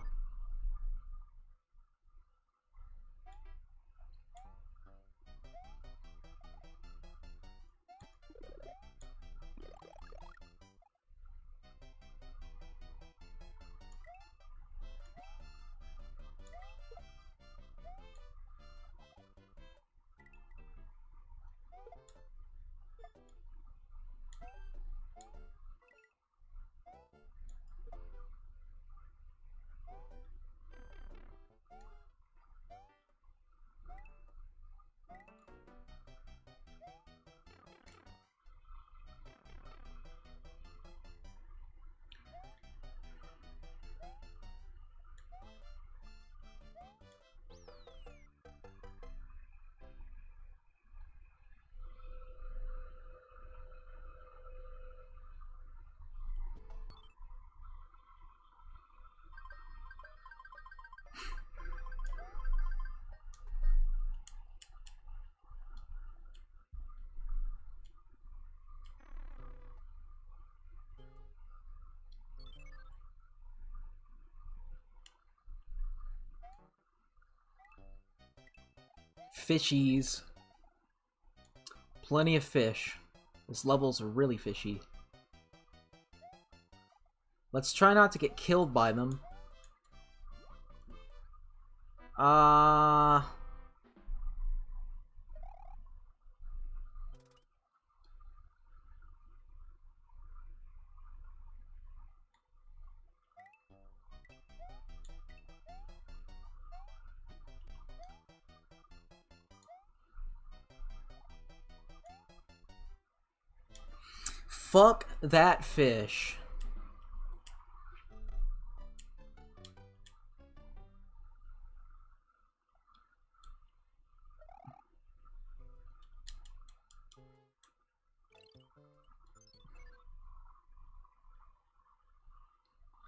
fishies. Plenty of fish. This level's really fishy. Let's try not to get killed by them. Fuck that fish.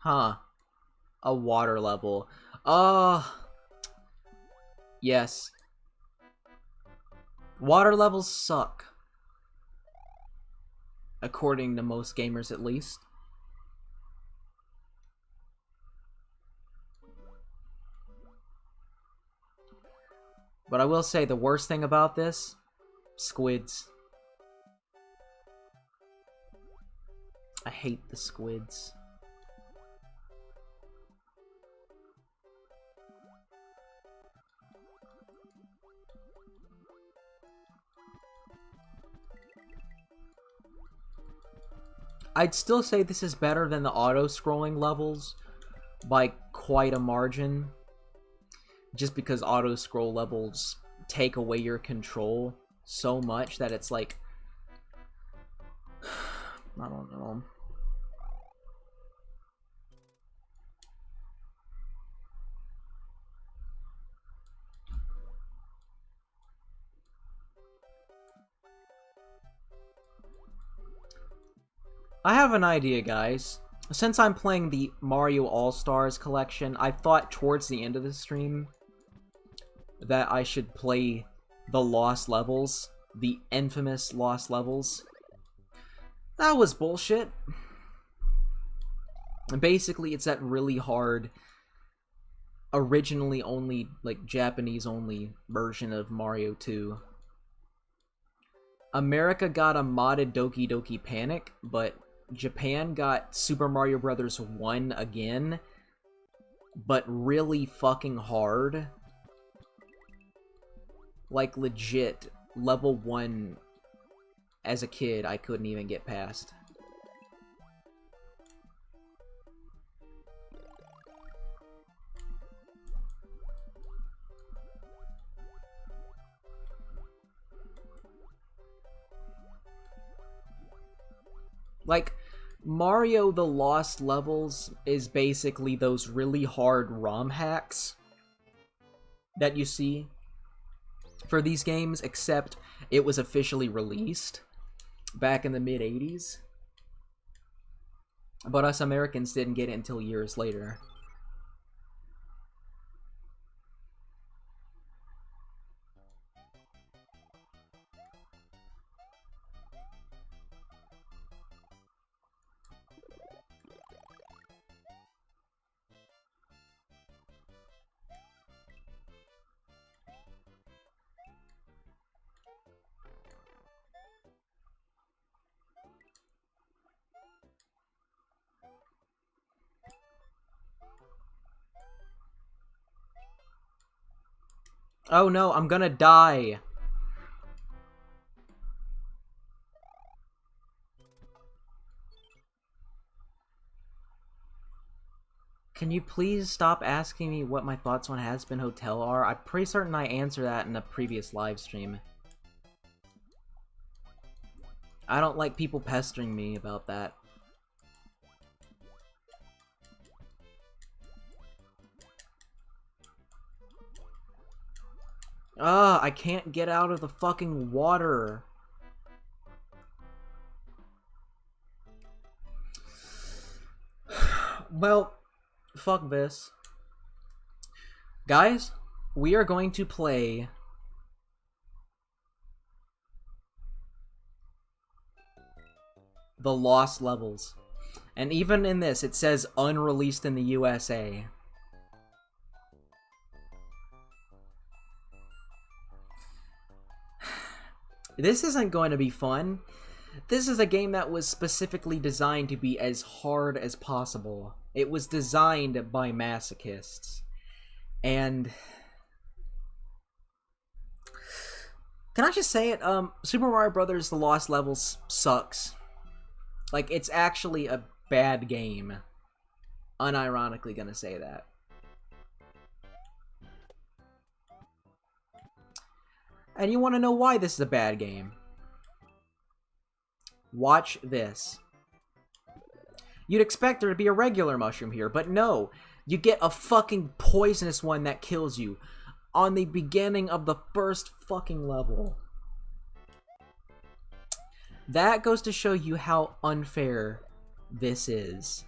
Huh. A water level. Yes. Water levels suck. According to most gamers, at least. But I will say, the worst thing about this, squids. I hate the squids. I'd still say this is better than the auto-scrolling levels by quite a margin. Just because auto-scroll levels take away your control so much that it's like... I don't know. I have an idea, guys. Since I'm playing the Mario All-Stars collection, I thought towards the end of the stream that I should play the Lost Levels, the infamous Lost Levels. That was bullshit. And basically, it's that really hard, originally only, like, Japanese-only version of Mario 2. America got a modded Doki Doki Panic, but Japan got Super Mario Bros. 1 again, but really fucking hard. Like, legit, level 1, as a kid, I couldn't even get past. Like, Mario the Lost Levels is basically those really hard ROM hacks that you see for these games, except it was officially released back in the mid-80s. But us Americans didn't get it until years later. Oh no, I'm gonna die. Can you please stop asking me what my thoughts on Has Been Hotel are? I'm pretty certain I answered that in a previous live stream. I don't like people pestering me about that. I can't get out of the fucking water. Well, fuck this. Guys, we are going to play the Lost Levels. And even in this, it says unreleased in the USA. This isn't going to be fun. This is a game that was specifically designed to be as hard as possible. It was designed by masochists. And can I just say it? Super Mario Brothers: The Lost Levels sucks. Like, it's actually a bad game. Unironically gonna say that. And you want to know why this is a bad game? Watch this. You'd expect there to be a regular mushroom here, but no. You get a fucking poisonous one that kills you on the beginning of the first fucking level. That goes to show you how unfair this is.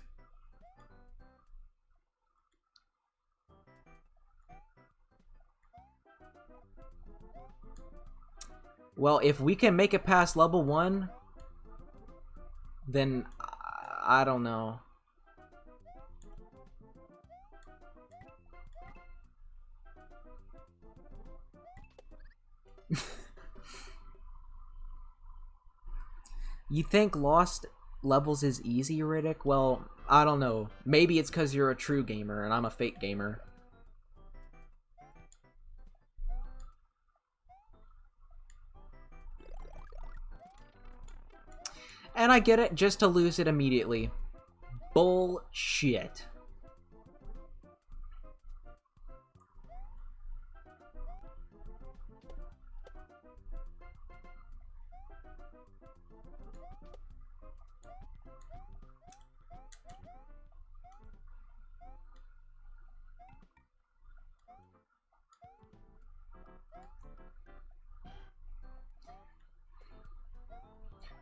Well, if we can make it past level 1, then I don't know. You think Lost Levels is easy, Riddick? Well, I don't know. Maybe it's because you're a true gamer and I'm a fake gamer. And I get it, just to lose it immediately. Bullshit.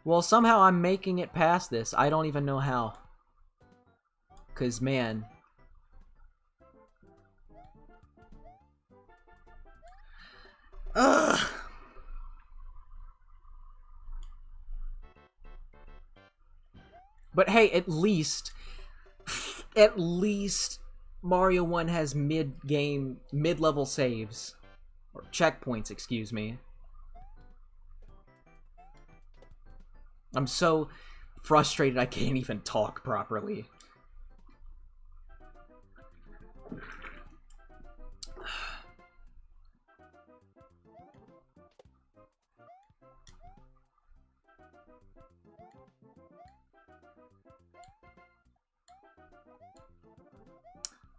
Well, somehow I'm making it past this. I don't even know how. 'Cause, man. Ugh. But hey, at least Mario 1 has mid-level saves. Or checkpoints, excuse me. I'm so frustrated I can't even talk properly.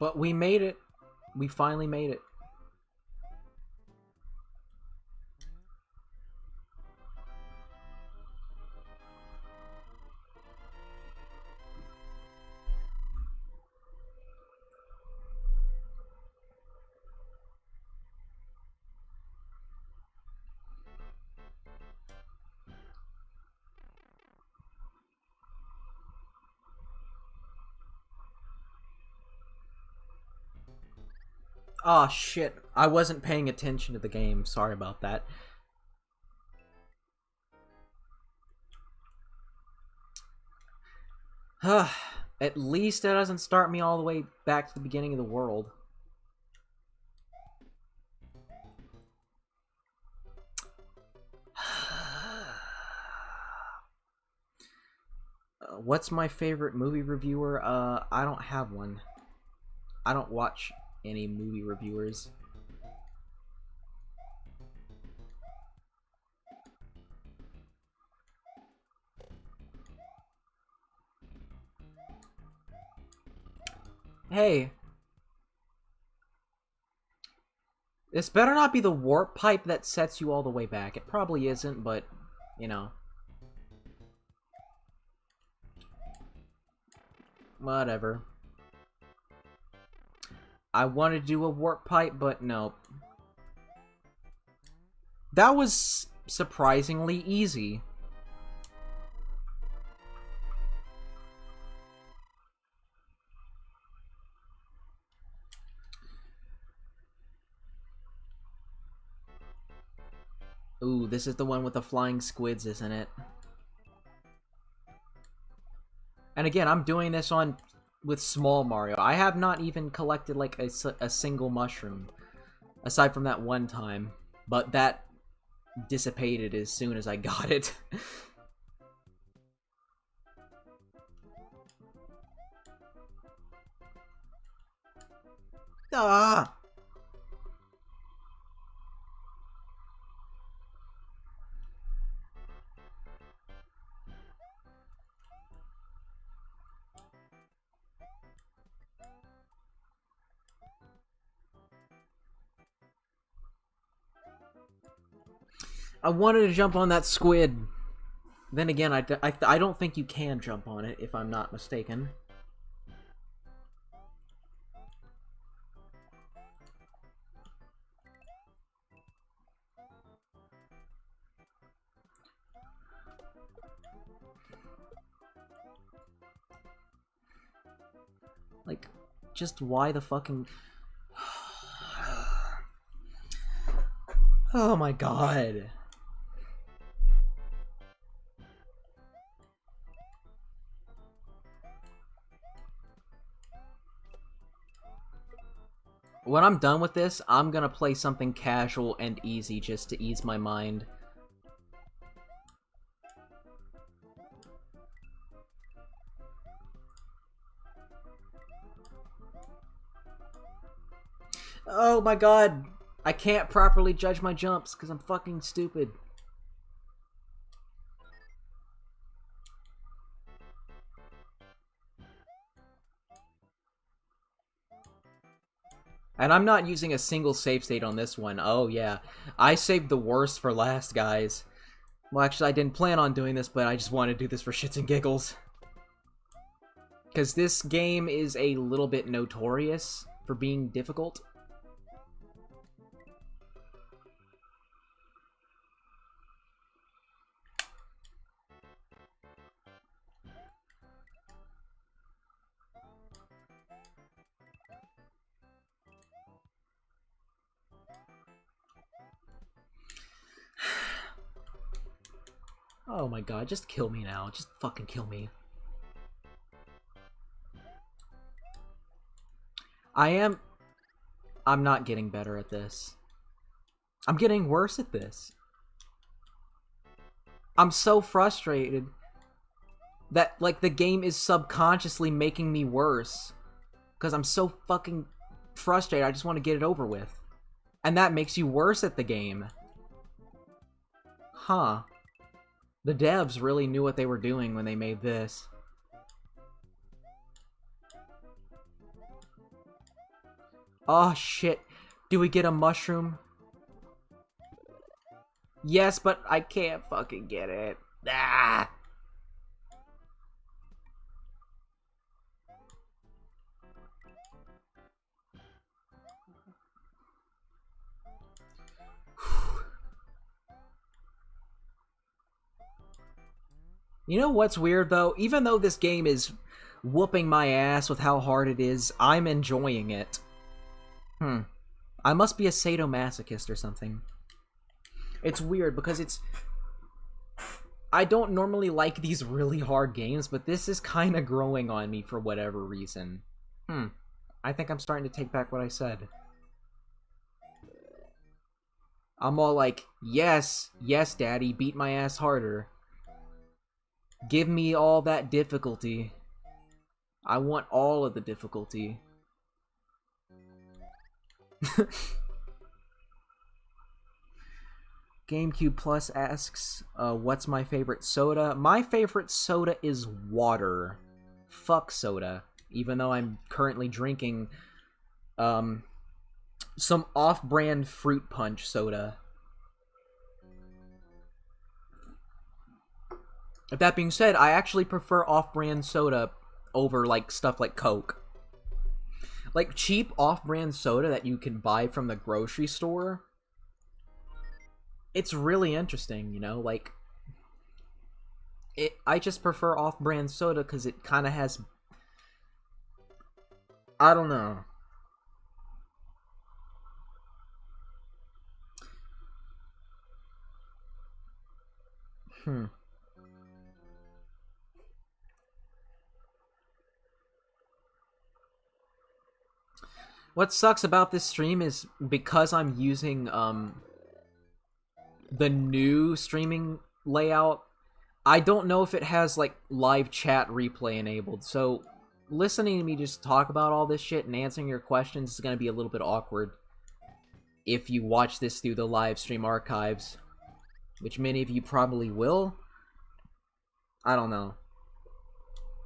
But we made it. We finally made it. Oh shit, I wasn't paying attention to the game. Sorry about that. At least it doesn't start me all the way back to the beginning of the world. What's my favorite movie reviewer? I don't have one. I don't watch any movie reviewers. Hey. This better not be the warp pipe that sets you all the way back. It probably isn't, but, you know. Whatever. I wanted to do a warp pipe, but nope. That was surprisingly easy. Ooh, this is the one with the flying squids, isn't it? And again, I'm doing this with small Mario. I have not even collected like a single mushroom, aside from that one time. But that dissipated as soon as I got it. Ah! I wanted to jump on that squid. Then again, I don't think you can jump on it, if I'm not mistaken. Like, just why the fucking... Oh my god. When I'm done with this, I'm gonna play something casual and easy just to ease my mind. Oh my god! I can't properly judge my jumps because I'm fucking stupid. And I'm not using a single save state on this one. Oh yeah. I saved the worst for last, guys. Well, actually, I didn't plan on doing this, but I just want to do this for shits and giggles. Because this game is a little bit notorious for being difficult. Oh my god, just kill me now. Just fucking kill me. I'm not getting better at this. I'm getting worse at this. I'm so frustrated that, like, the game is subconsciously making me worse. Because I'm so fucking frustrated, I just want to get it over with. And that makes you worse at the game. Huh. The devs really knew what they were doing when they made this. Oh shit. Do we get a mushroom? Yes, but I can't fucking get it. Ah! You know what's weird, though? Even though this game is whooping my ass with how hard it is, I'm enjoying it. I must be a sadomasochist or something. It's weird, because it's... I don't normally like these really hard games, but this is kind of growing on me for whatever reason. I think I'm starting to take back what I said. I'm all like, yes, yes, daddy, beat my ass harder. Give me all that difficulty. I want all of the difficulty. GameCube Plus asks, what's my favorite soda? My favorite soda is water. Fuck soda. Even though I'm currently drinking some off-brand fruit punch soda. That being said, I actually prefer off-brand soda over, like, stuff like Coke. Like, cheap off-brand soda that you can buy from the grocery store, it's really interesting, you know? Like, I just prefer off-brand soda because it kind of has... I don't know. What sucks about this stream is because I'm using the new streaming layout, I don't know if it has, like, live chat replay enabled, so listening to me just talk about all this shit and answering your questions is going to be a little bit awkward if you watch this through the live stream archives, which many of you probably will. I don't know.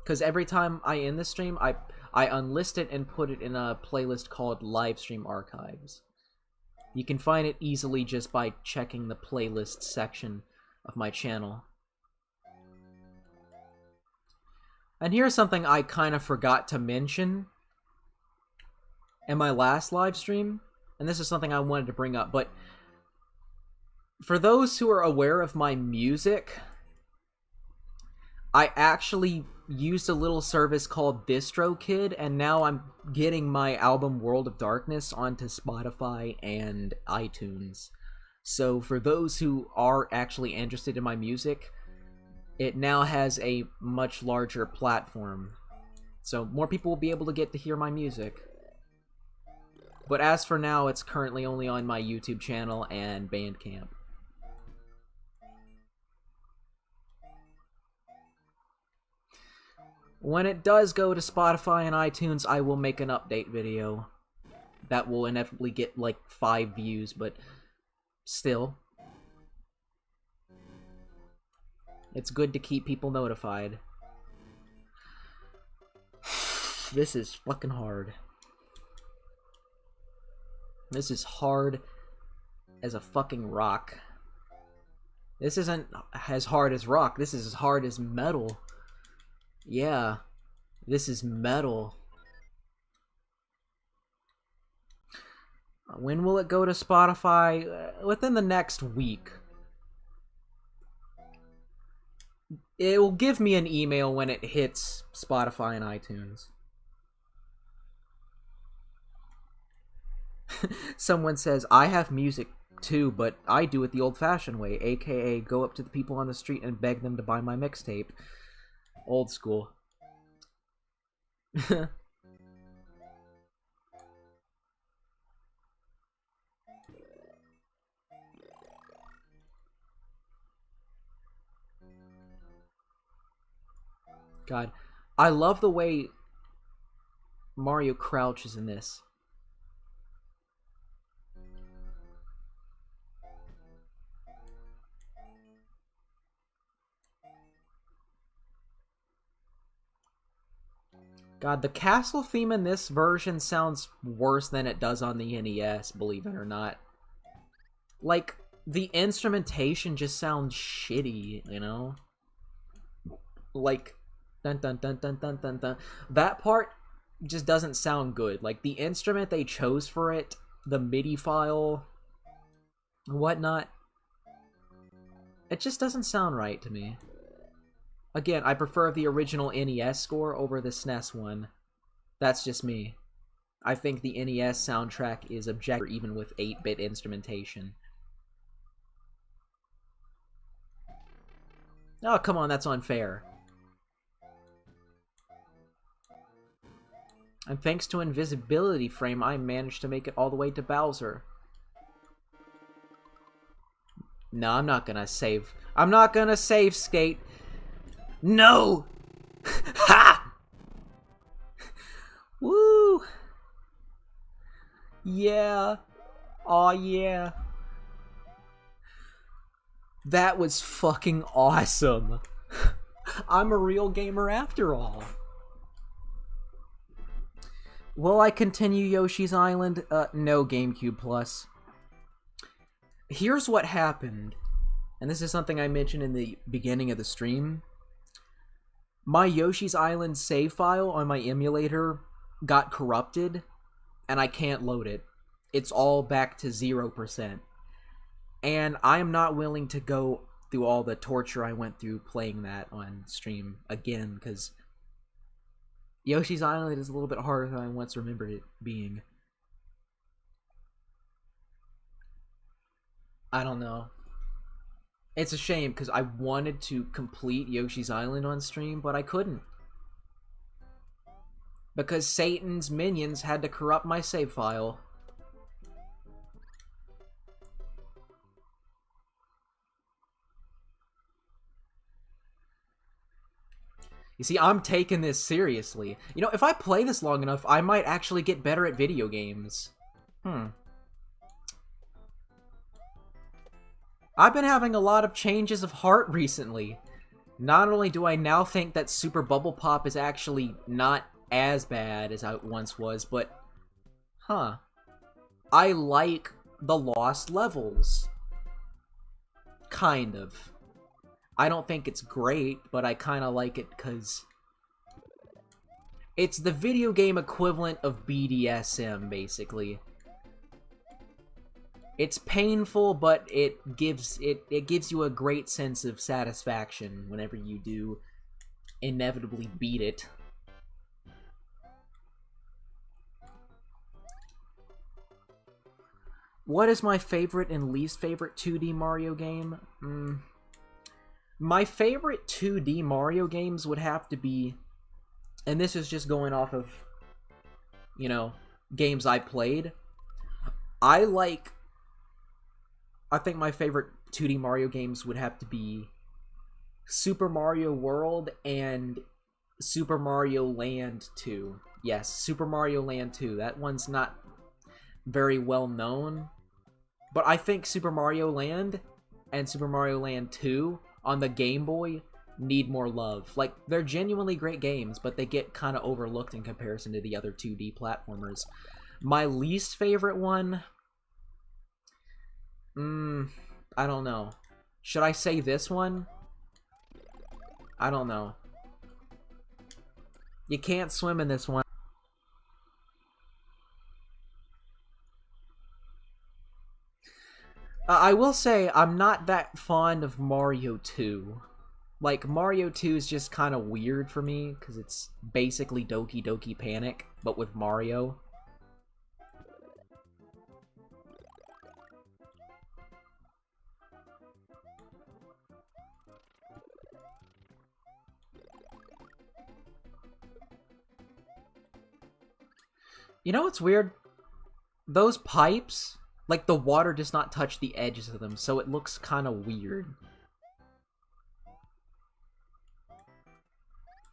Because every time I end the stream, I unlist it and put it in a playlist called Live Stream Archives. You can find it easily just by checking the playlist section of my channel. And here's something I kind of forgot to mention in my last live stream, and this is something I wanted to bring up, but for those who are aware of my music, I actually used a little service called DistroKid, and now I'm getting my album World of Darkness onto Spotify and iTunes. So for those who are actually interested in my music, it now has a much larger platform. So more people will be able to get to hear my music. But as for now, it's currently only on my YouTube channel and Bandcamp. When it does go to Spotify and iTunes, I will make an update video. That will inevitably get like 5 views, but still. It's good to keep people notified. This is fucking hard. This is hard as a fucking rock. This isn't as hard as rock. This is as hard as metal. Yeah, this is metal. When will it go to Spotify? Within the next week. It will give me an email when it hits Spotify and iTunes. Someone says, I have music too, but I do it the old-fashioned way, aka go up to the people on the street and beg them to buy my mixtape. Old school. God, I love the way Mario crouches in this. God, the castle theme in this version sounds worse than it does on the NES, believe it or not. Like, the instrumentation just sounds shitty, you know? Like, dun dun dun dun dun dun dun. That part just doesn't sound good. Like, the instrument they chose for it, the MIDI file, whatnot, it just doesn't sound right to me. Again, I prefer the original NES score over the SNES one. That's just me. I think the NES soundtrack is objective even with 8-bit instrumentation. Oh, come on, that's unfair. And thanks to invisibility frame, I managed to make it all the way to Bowser. No, I'm not gonna save. I'm not gonna save, Skate. No! Ha! Woo! Yeah. Aw, yeah. That was fucking awesome. I'm a real gamer after all. Will I continue Yoshi's Island? No, GameCube Plus. Here's what happened, and this is something I mentioned in the beginning of the stream. My Yoshi's Island save file on my emulator got corrupted, and I can't load it. It's all back to 0%. And I am not willing to go through all the torture I went through playing that on stream again, because Yoshi's Island is a little bit harder than I once remembered it being. I don't know. It's a shame, because I wanted to complete Yoshi's Island on stream, but I couldn't. Because Satan's minions had to corrupt my save file. You see, I'm taking this seriously. You know, if I play this long enough, I might actually get better at video games. I've been having a lot of changes of heart recently. Not only do I now think that Super Bubble Pop is actually not as bad as it once was, but... I like the lost levels. Kind of. I don't think it's great, but I kind of like it because it's the video game equivalent of BDSM, basically. It's painful, but it gives you a great sense of satisfaction whenever you do inevitably beat it. What is my favorite and least favorite 2D Mario game? My favorite 2D Mario games would have to be, and this is just going off of, you know, games I played. I think my favorite 2D Mario games would have to be Super Mario World and Super Mario Land 2. Yes, Super Mario Land 2. That one's not very well known. But I think Super Mario Land and Super Mario Land 2 on the Game Boy need more love. Like, they're genuinely great games, but they get kind of overlooked in comparison to the other 2D platformers. My least favorite one... I don't know. Should I say this one? I don't know. You can't swim in this one. I will say, I'm not that fond of Mario 2. Like, Mario 2 is just kind of weird for me, because it's basically Doki Doki Panic, but with Mario. You know what's weird? Those pipes... like, the water does not touch the edges of them, so it looks kind of weird.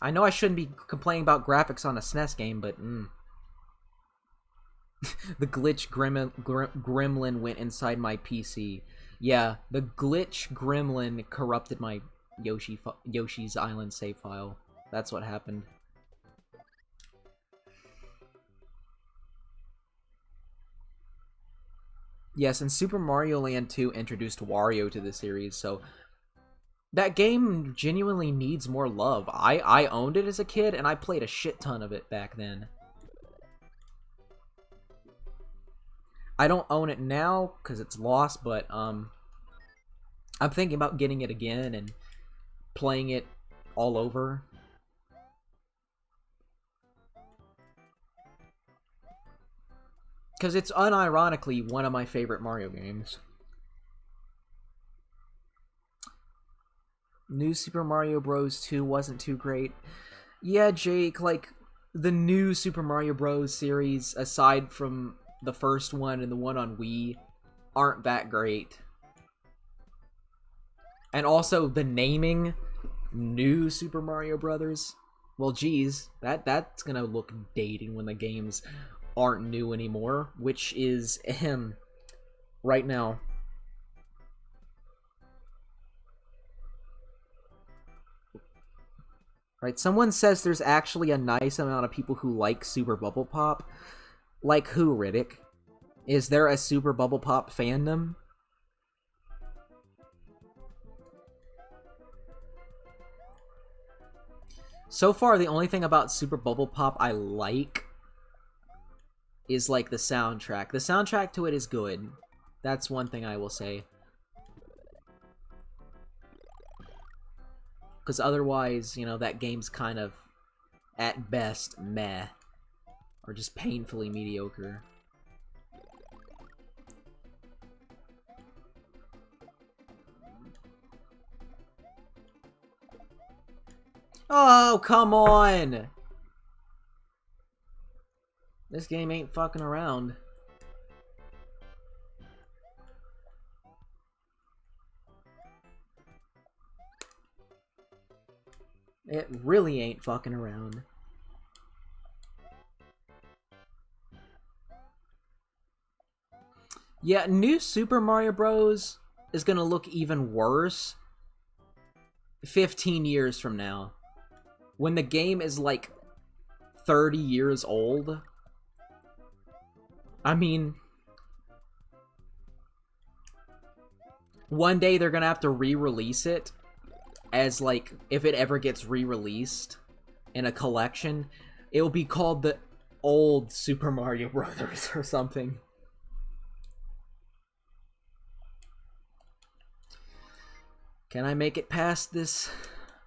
I know I shouldn't be complaining about graphics on a SNES game, but, The glitch gremlin went inside my PC. Yeah, the glitch gremlin corrupted my Yoshi's Island save file. That's what happened. Yes, and Super Mario Land 2 introduced Wario to the series, so that game genuinely needs more love. I owned it as a kid, and I played a shit ton of it back then. I don't own it now, because it's lost, but, I'm thinking about getting it again and playing it all over. Because it's unironically one of my favorite Mario games. New Super Mario Bros. 2 wasn't too great. Yeah, Jake, like, the new Super Mario Bros. Series, aside from the first one and the one on Wii, aren't that great. And also, the naming, New Super Mario Brothers, well, geez, that's gonna look dated when the games aren't new anymore, which is right now. Right, someone says there's actually a nice amount of people who like Super Bubble Pop. Like who, Riddick? Is there a Super Bubble Pop fandom? So far, the only thing about Super Bubble Pop I like is, like, the soundtrack. The soundtrack to it is good. That's one thing I will say. Because otherwise, you know, that game's kind of, at best, meh. Or just painfully mediocre. Oh, come on! This game ain't fucking around. It really ain't fucking around. Yeah, new Super Mario Bros. Is gonna look even worse 15 years from now. When the game is like 30 years old. I mean, one day they're gonna have to re-release it as, like, if it ever gets re-released in a collection, it will be called the old Super Mario Brothers or something. Can I make it past this?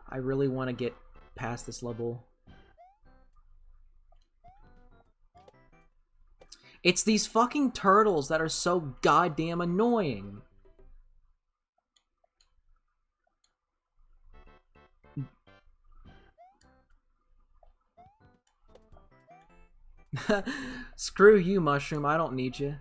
I really want to get past this level. It's these fucking turtles that are so goddamn annoying. Screw you, Mushroom. I don't need you.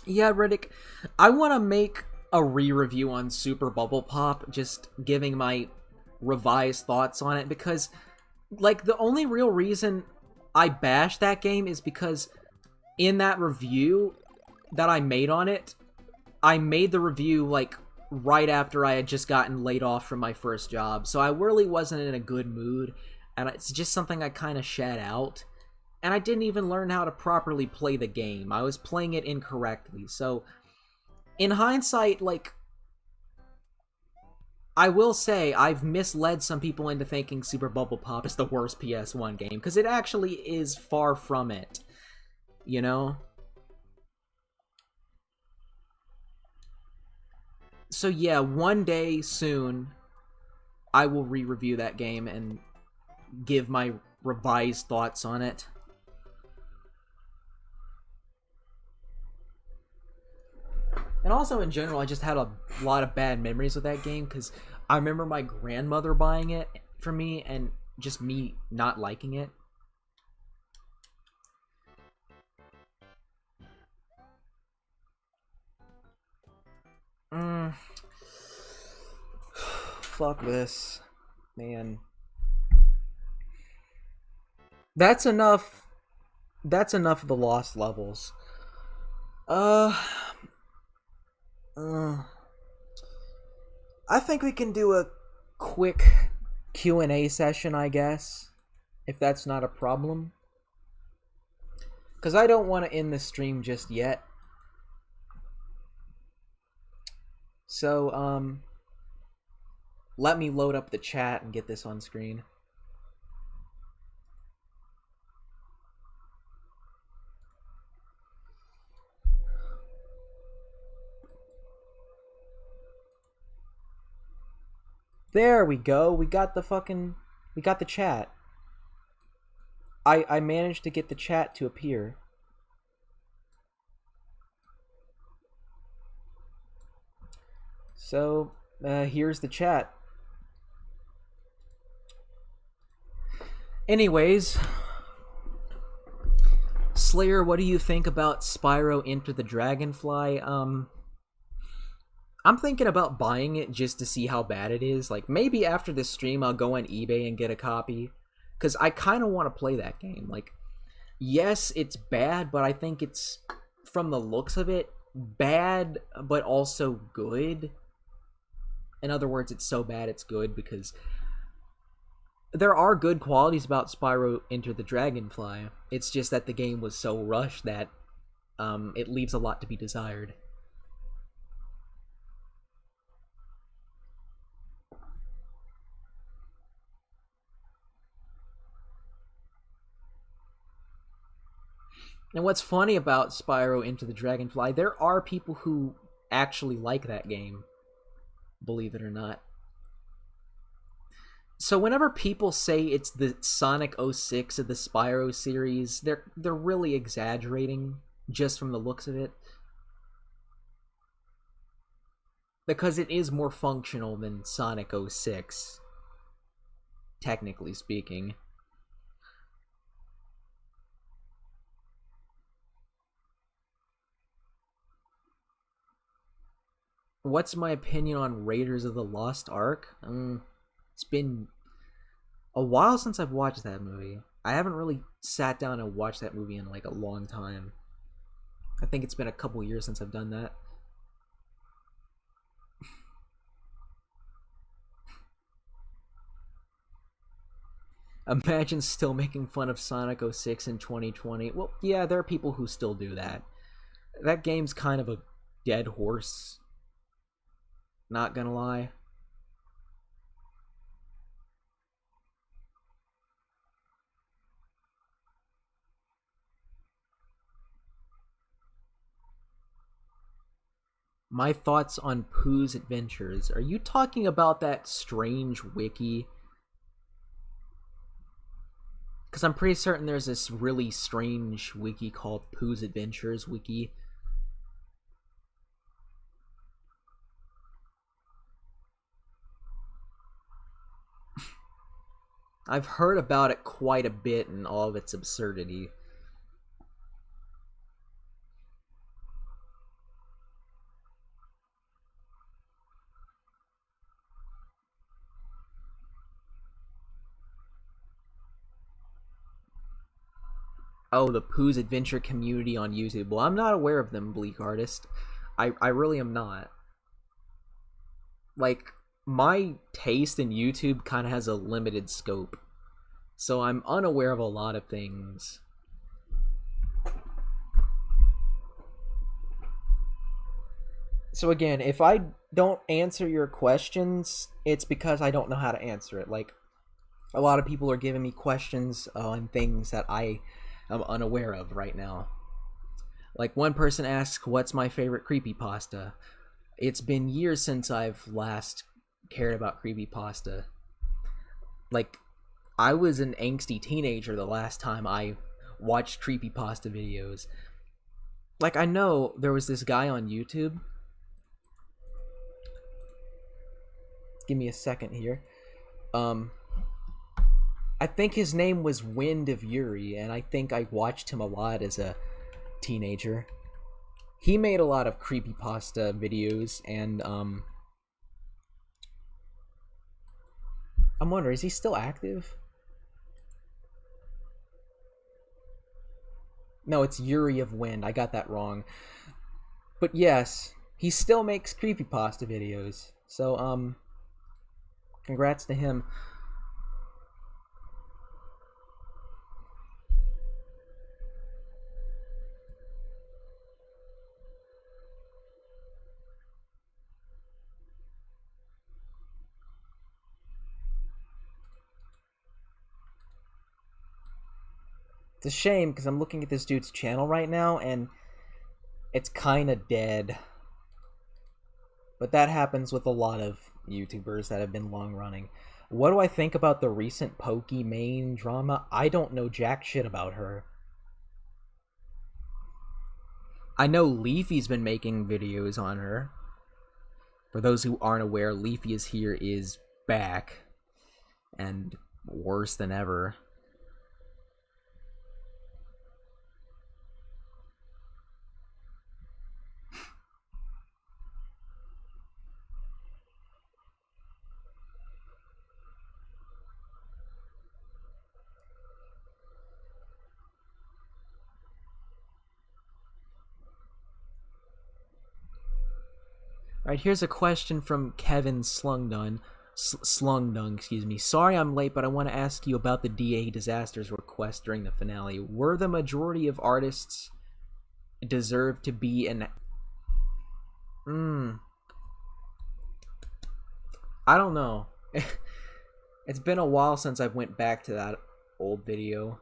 Yeah, Riddick, I want to make a re-review on Super Bubble Pop, just giving my revised thoughts on it, because, like, the only real reason I bashed that game is because in that review that I made on it, I made the review, like, right after I had just gotten laid off from my first job, so I really wasn't in a good mood, and it's just something I kind of shat out. And I didn't even learn how to properly play the game. I was playing it incorrectly. So, in hindsight, like, I will say I've misled some people into thinking Super Bubble Pop is the worst PS1 game, because it actually is far from it. You know? So yeah, one day soon, I will re-review that game and give my revised thoughts on it. And also, in general, I just had a lot of bad memories with that game, because I remember my grandmother buying it for me, and just me not liking it. Fuck this. Man. That's enough. That's enough of the lost levels. Uh... I think we can do a quick Q&A session, I guess, if that's not a problem. Because I don't want to end the stream just yet. So, let me load up the chat and get this on screen. There we go. We got the chat. I managed to get the chat to appear. So, here's the chat. Anyways, Slayer, what do you think about Spyro Enter the Dragonfly? I'm thinking about buying it just to see how bad it is. Like, maybe after this stream I'll go on eBay and get a copy, because I kind of want to play that game. Like, yes, it's bad, but I think it's, from the looks of it, bad but also good. In other words, it's so bad it's good, because there are good qualities about Spyro Enter the Dragonfly. It's just that the game was so rushed that it leaves a lot to be desired. And what's funny about Spyro Into the Dragonfly, there are people who actually like that game, believe it or not. So whenever people say it's the Sonic 06 of the Spyro series, they're really exaggerating just from the looks of it. Because it is more functional than Sonic 06, technically speaking. What's my opinion on Raiders of the Lost Ark? It's been a while since I've watched that movie. I haven't really sat down and watched that movie in like a long time. I think it's been a couple years since I've done that. Imagine still making fun of Sonic 06 in 2020. Well, yeah, there are people who still do that. That game's kind of a dead horse. Not gonna lie. My thoughts on Pooh's Adventures. Are you talking about that strange wiki? Because I'm pretty certain there's this really strange wiki called Pooh's Adventures wiki. I've heard about it quite a bit and all of its absurdity. Oh, the Pooh's Adventure community on YouTube. Well, I'm not aware of them, Bleak Artist. I really am not. Like, my taste in YouTube kind of has a limited scope. So I'm unaware of a lot of things. So again, if I don't answer your questions, it's because I don't know how to answer it. Like, a lot of people are giving me questions on things that I am unaware of right now. Like, one person asks, what's my favorite creepypasta? It's been years since I've last cared about creepypasta. Like, I was an angsty teenager the last time I watched creepypasta videos. Like, I know there was this guy on YouTube. Give me a second here. I think his name was Wind of Yuri, and I think I watched him a lot as a teenager. He made a lot of creepypasta videos, and I'm wondering, is he still active? No, it's Yuri of Wind. I got that wrong. But yes, he still makes creepypasta videos. So, congrats to him. It's a shame because I'm looking at this dude's channel right now and it's kind of dead. But that happens with a lot of YouTubers that have been long running. What do I think about the recent Pokimane drama? I don't know jack shit about her. I know Leafy's been making videos on her. For those who aren't aware, Leafy is here is back. And worse than ever. Alright, here's a question from Kevin Slungdung. Slungdung, excuse me. Sorry I'm late, but I want to ask you about the DA Disasters request during the finale. Were the majority of artists deserve to be in... I don't know. It's been a while since I went back to that old video.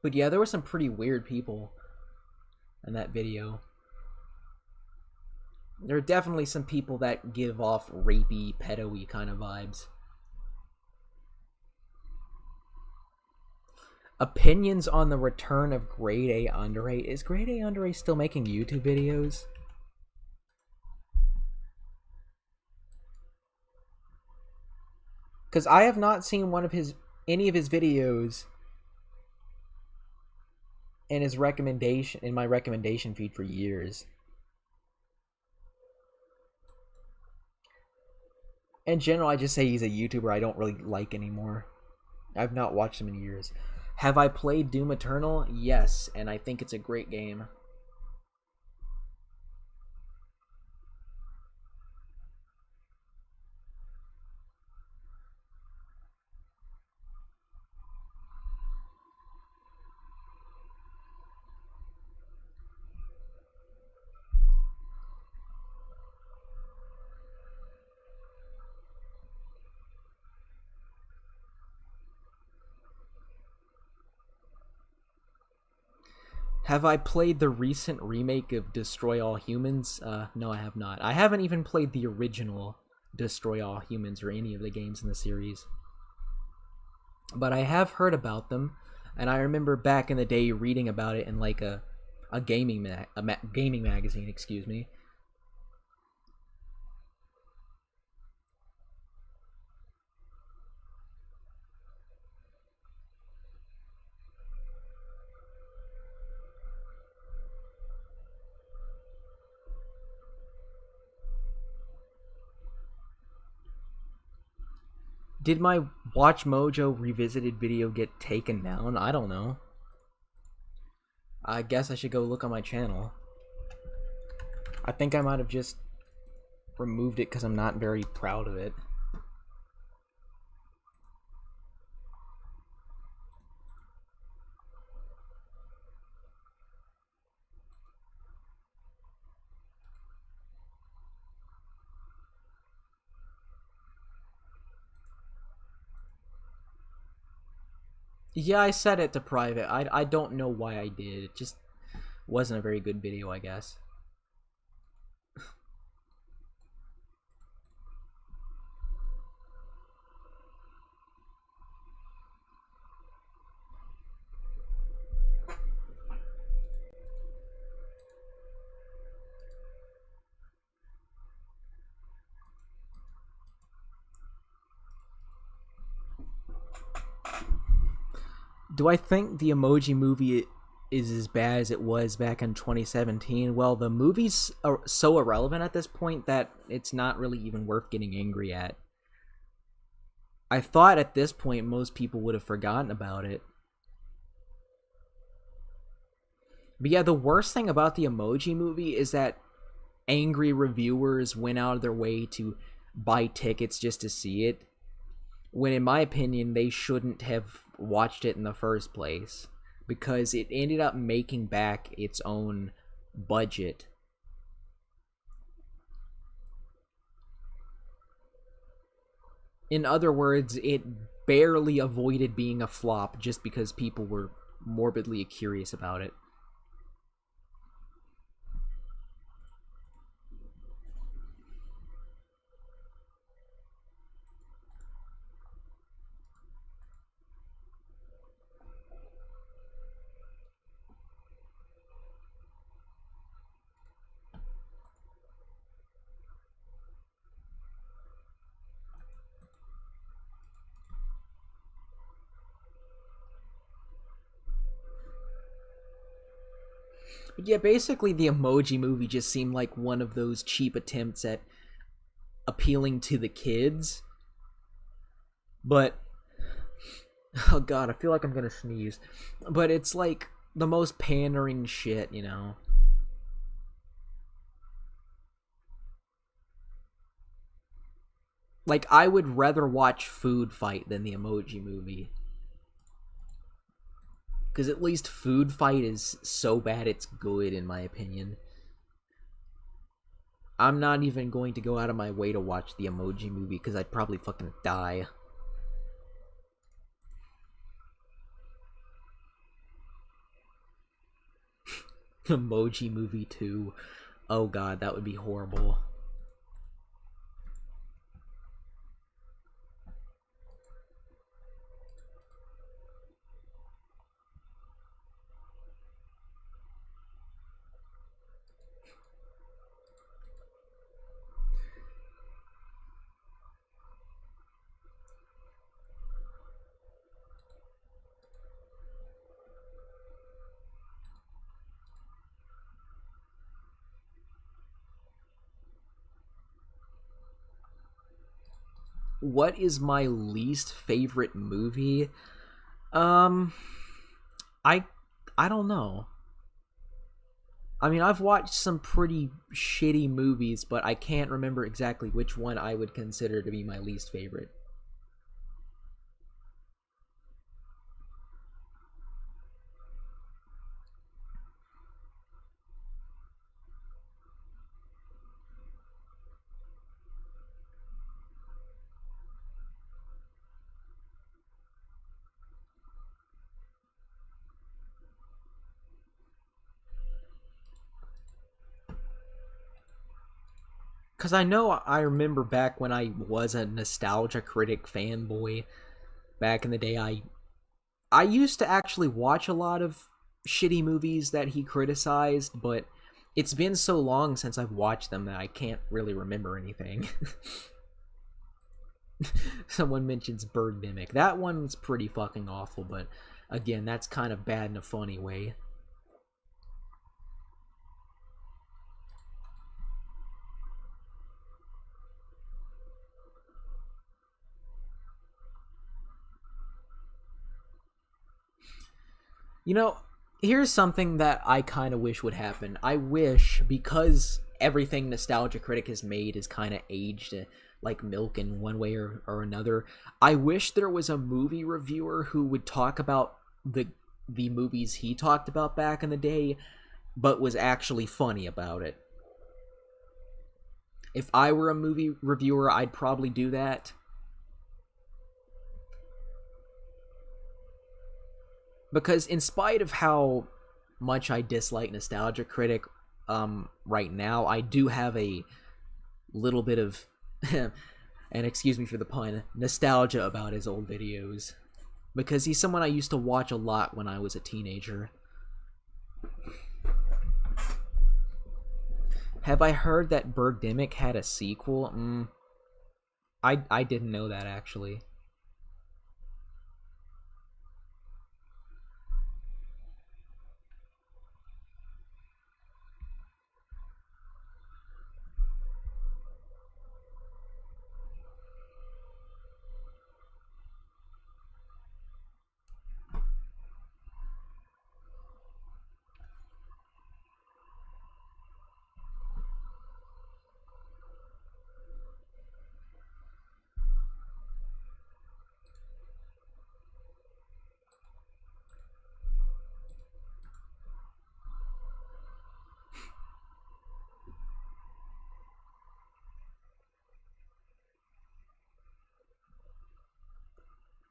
But yeah, there were some pretty weird people in that video. There are definitely some people that give off rapey, pedo-y kind of vibes. Opinions on the return of Grade A Andre. Is Grade A Andre still making YouTube videos? Because I have not seen any of his videos in my recommendation feed for years. In general, I just say he's a YouTuber I don't really like anymore. I've not watched him in years. Have I played Doom Eternal? Yes, and I think it's a great game. Have I played the recent remake of Destroy All Humans? No, I have not. I haven't even played the original Destroy All Humans or any of the games in the series. But I have heard about them, and I remember back in the day reading about it in like a gaming magazine, excuse me. Did my Watch Mojo Revisited video get taken down? I don't know. I guess I should go look on my channel. I think I might have just removed it because I'm not very proud of it. Yeah, I set it to private. I don't know why I did. It just wasn't a very good video, I guess. Do I think the Emoji Movie is as bad as it was back in 2017? Well, the movie's so irrelevant at this point that it's not really even worth getting angry at. I thought at this point most people would have forgotten about it. But yeah, the worst thing about the Emoji Movie is that angry reviewers went out of their way to buy tickets just to see it, when in my opinion they shouldn't have watched it in the first place, because it ended up making back its own budget. In other words, it barely avoided being a flop just because people were morbidly curious about it. But yeah, basically the Emoji Movie just seemed like one of those cheap attempts at appealing to the kids. But oh god, I feel like I'm gonna sneeze. But it's like the most pandering shit, you know? Like, I would rather watch Food Fight than the Emoji Movie. Because at least Food Fight is so bad it's good, in my opinion. I'm not even going to go out of my way to watch the Emoji Movie because I'd probably fucking die. Emoji Movie 2. Oh god, that would be horrible. What is my least favorite movie? Um, I I don't know. I mean, I've watched some pretty shitty movies, but I can't remember exactly which one I would consider to be my least favorite. Because I know I remember back when I was a nostalgia critic fanboy, back in the day, I used to actually watch a lot of shitty movies that he criticized, but it's been so long since I've watched them that I can't really remember anything. Someone mentions Birdemic. That one's pretty fucking awful, but again, that's kind of bad in a funny way. You know, here's something that I kind of wish would happen. I wish, because everything Nostalgia Critic has made is kind of aged like milk in one way or another, I wish there was a movie reviewer who would talk about the movies he talked about back in the day, but was actually funny about it. If I were a movie reviewer, I'd probably do that. Because in spite of how much I dislike Nostalgia Critic right now, I do have a little bit of, and excuse me for the pun, nostalgia about his old videos. Because he's someone I used to watch a lot when I was a teenager. Have I heard that Birdemic had a sequel? I didn't know that, actually.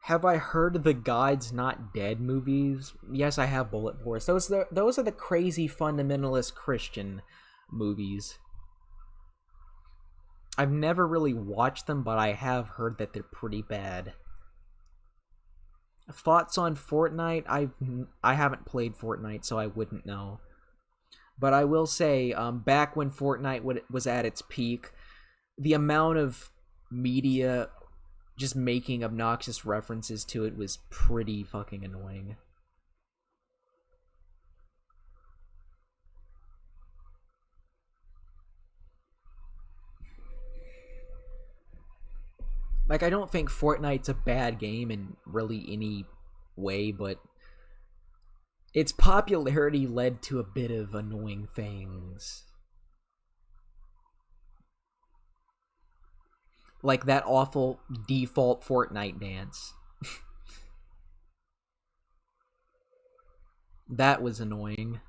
Have I heard the God's Not Dead movies? Yes, I have Bullet Wars. Those are the crazy fundamentalist Christian movies. I've never really watched them, but I have heard that they're pretty bad. Thoughts on Fortnite? I haven't played Fortnite, so I wouldn't know. But I will say, back when Fortnite was at its peak, the amount of media just making obnoxious references to it was pretty fucking annoying. Like, I don't think Fortnite's a bad game in really any way, but its popularity led to a bit of annoying things. Like that awful default Fortnite dance. That was annoying.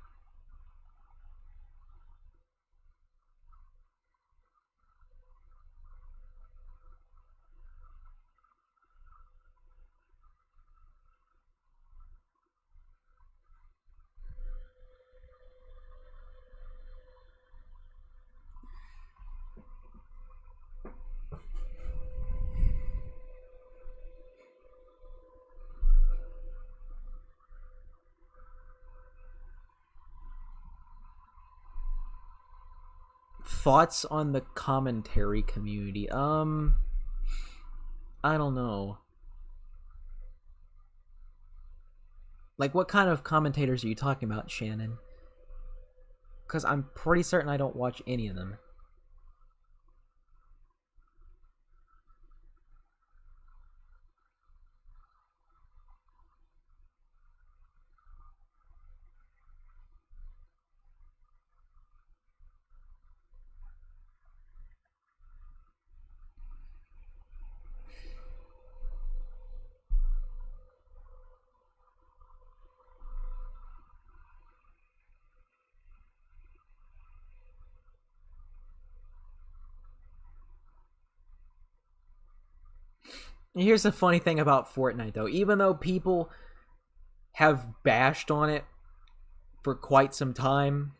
thoughts on the commentary community? I don't know. Like, what kind of commentators are you talking about, Shannon? Because I'm pretty certain I don't watch any of them. Here's the funny thing about Fortnite, though. Even though people have bashed on it for quite some time,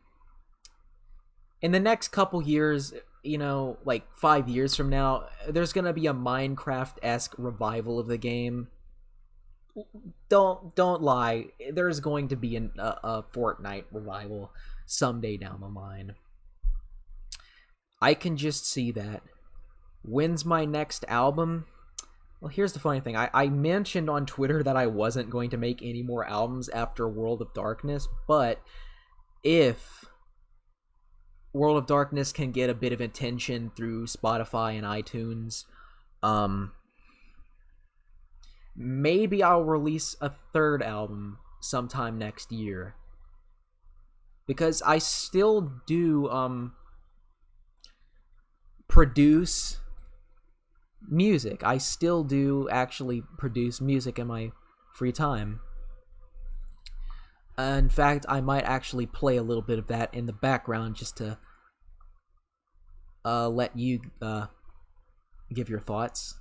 in the next couple years, you know, like 5 years from now, there's gonna be a Minecraft-esque revival of the game. Don't lie. There's going to be a Fortnite revival someday down the line. I can just see that. When's my next album? Well, here's the funny thing. I mentioned on Twitter that I wasn't going to make any more albums after World of Darkness, but if World of Darkness can get a bit of attention through Spotify and iTunes, maybe I'll release a third album sometime next year. Because I still do produce music. I still do actually produce music in my free time. In fact, I might actually play a little bit of that in the background just to let you give your thoughts.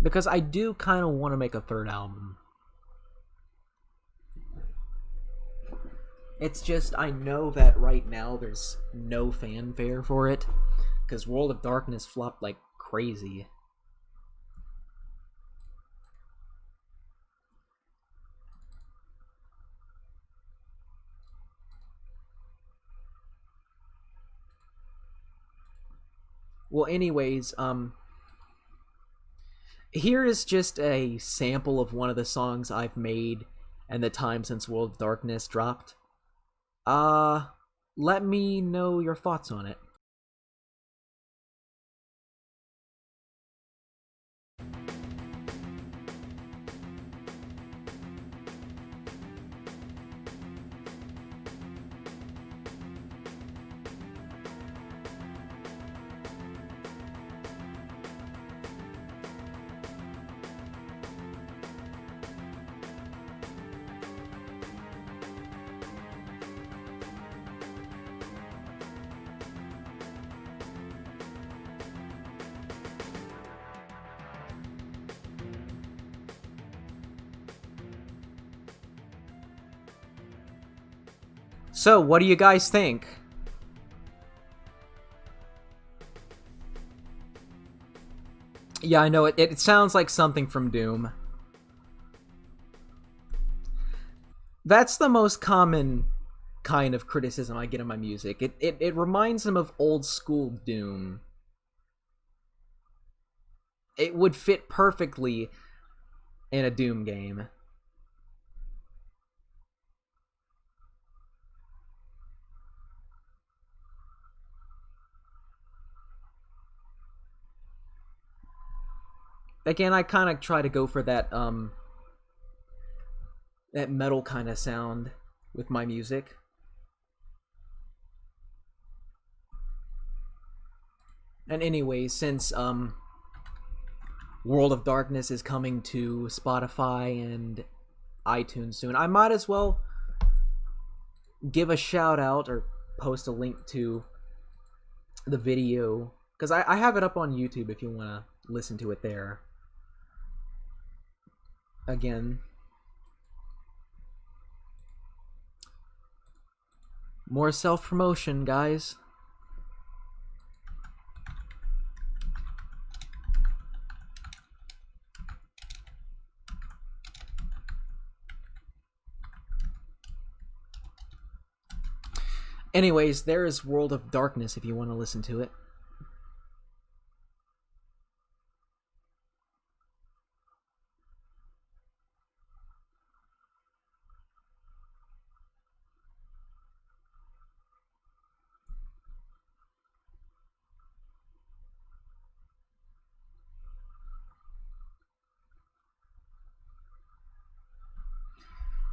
Because I do kind of want to make a third album. It's just, I know that right now there's no fanfare for it, because World of Darkness flopped like crazy. Well, anyways, here is just a sample of one of the songs I've made and the time since World of Darkness dropped. Let me know your thoughts on it. So, what do you guys think? Yeah, I know, it sounds like something from Doom. That's the most common kind of criticism I get in my music. It reminds them of old school Doom. It would fit perfectly in a Doom game. Again, I kind of try to go for that that metal kind of sound with my music. And anyway, since World of Darkness is coming to Spotify and iTunes soon, I might as well give a shout out or post a link to the video, because I have it up on YouTube if you want to listen to it there. Again, more self-promotion, guys. Anyways, there is World of Darkness if you want to listen to it.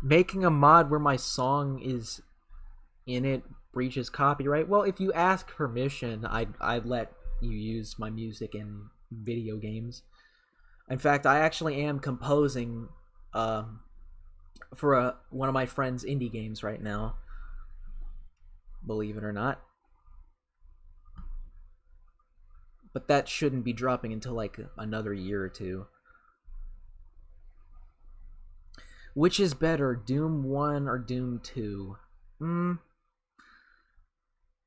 Making a mod where my song is in it breaches copyright. Well, if you ask permission, I'd let you use my music in video games. In fact, I actually am composing for one of my friend's indie games right now. Believe it or not. But that shouldn't be dropping until like another year or two. Which is better, Doom 1 or Doom 2?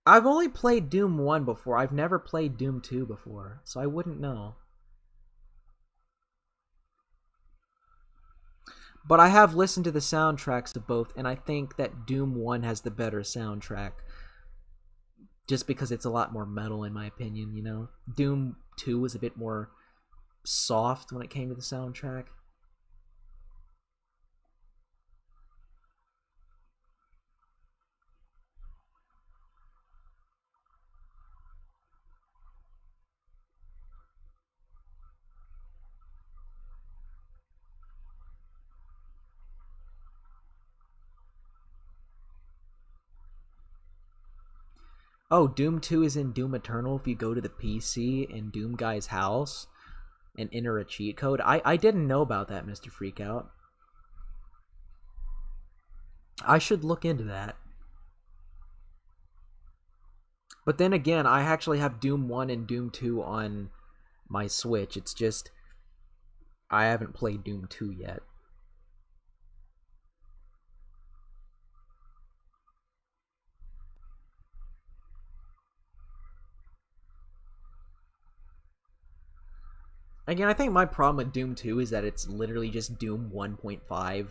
I've only played Doom 1 before. I've never played Doom 2 before, so I wouldn't know. But I have listened to the soundtracks of both, and I think that Doom 1 has the better soundtrack. Just because it's a lot more metal, in my opinion, you know? Doom 2 was a bit more soft when it came to the soundtrack. Oh, Doom 2 is in Doom Eternal if you go to the PC in Doom Guy's house and enter a cheat code. I didn't know about that, Mr. Freakout. I should look into that. But then again, I actually have Doom 1 and Doom 2 on my Switch. It's just I haven't played Doom 2 yet. Again, I think my problem with Doom 2 is that it's literally just Doom 1.5.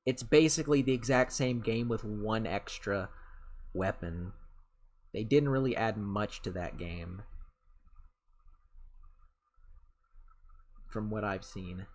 It's basically the exact same game with one extra weapon. They didn't really add much to that game, from what I've seen.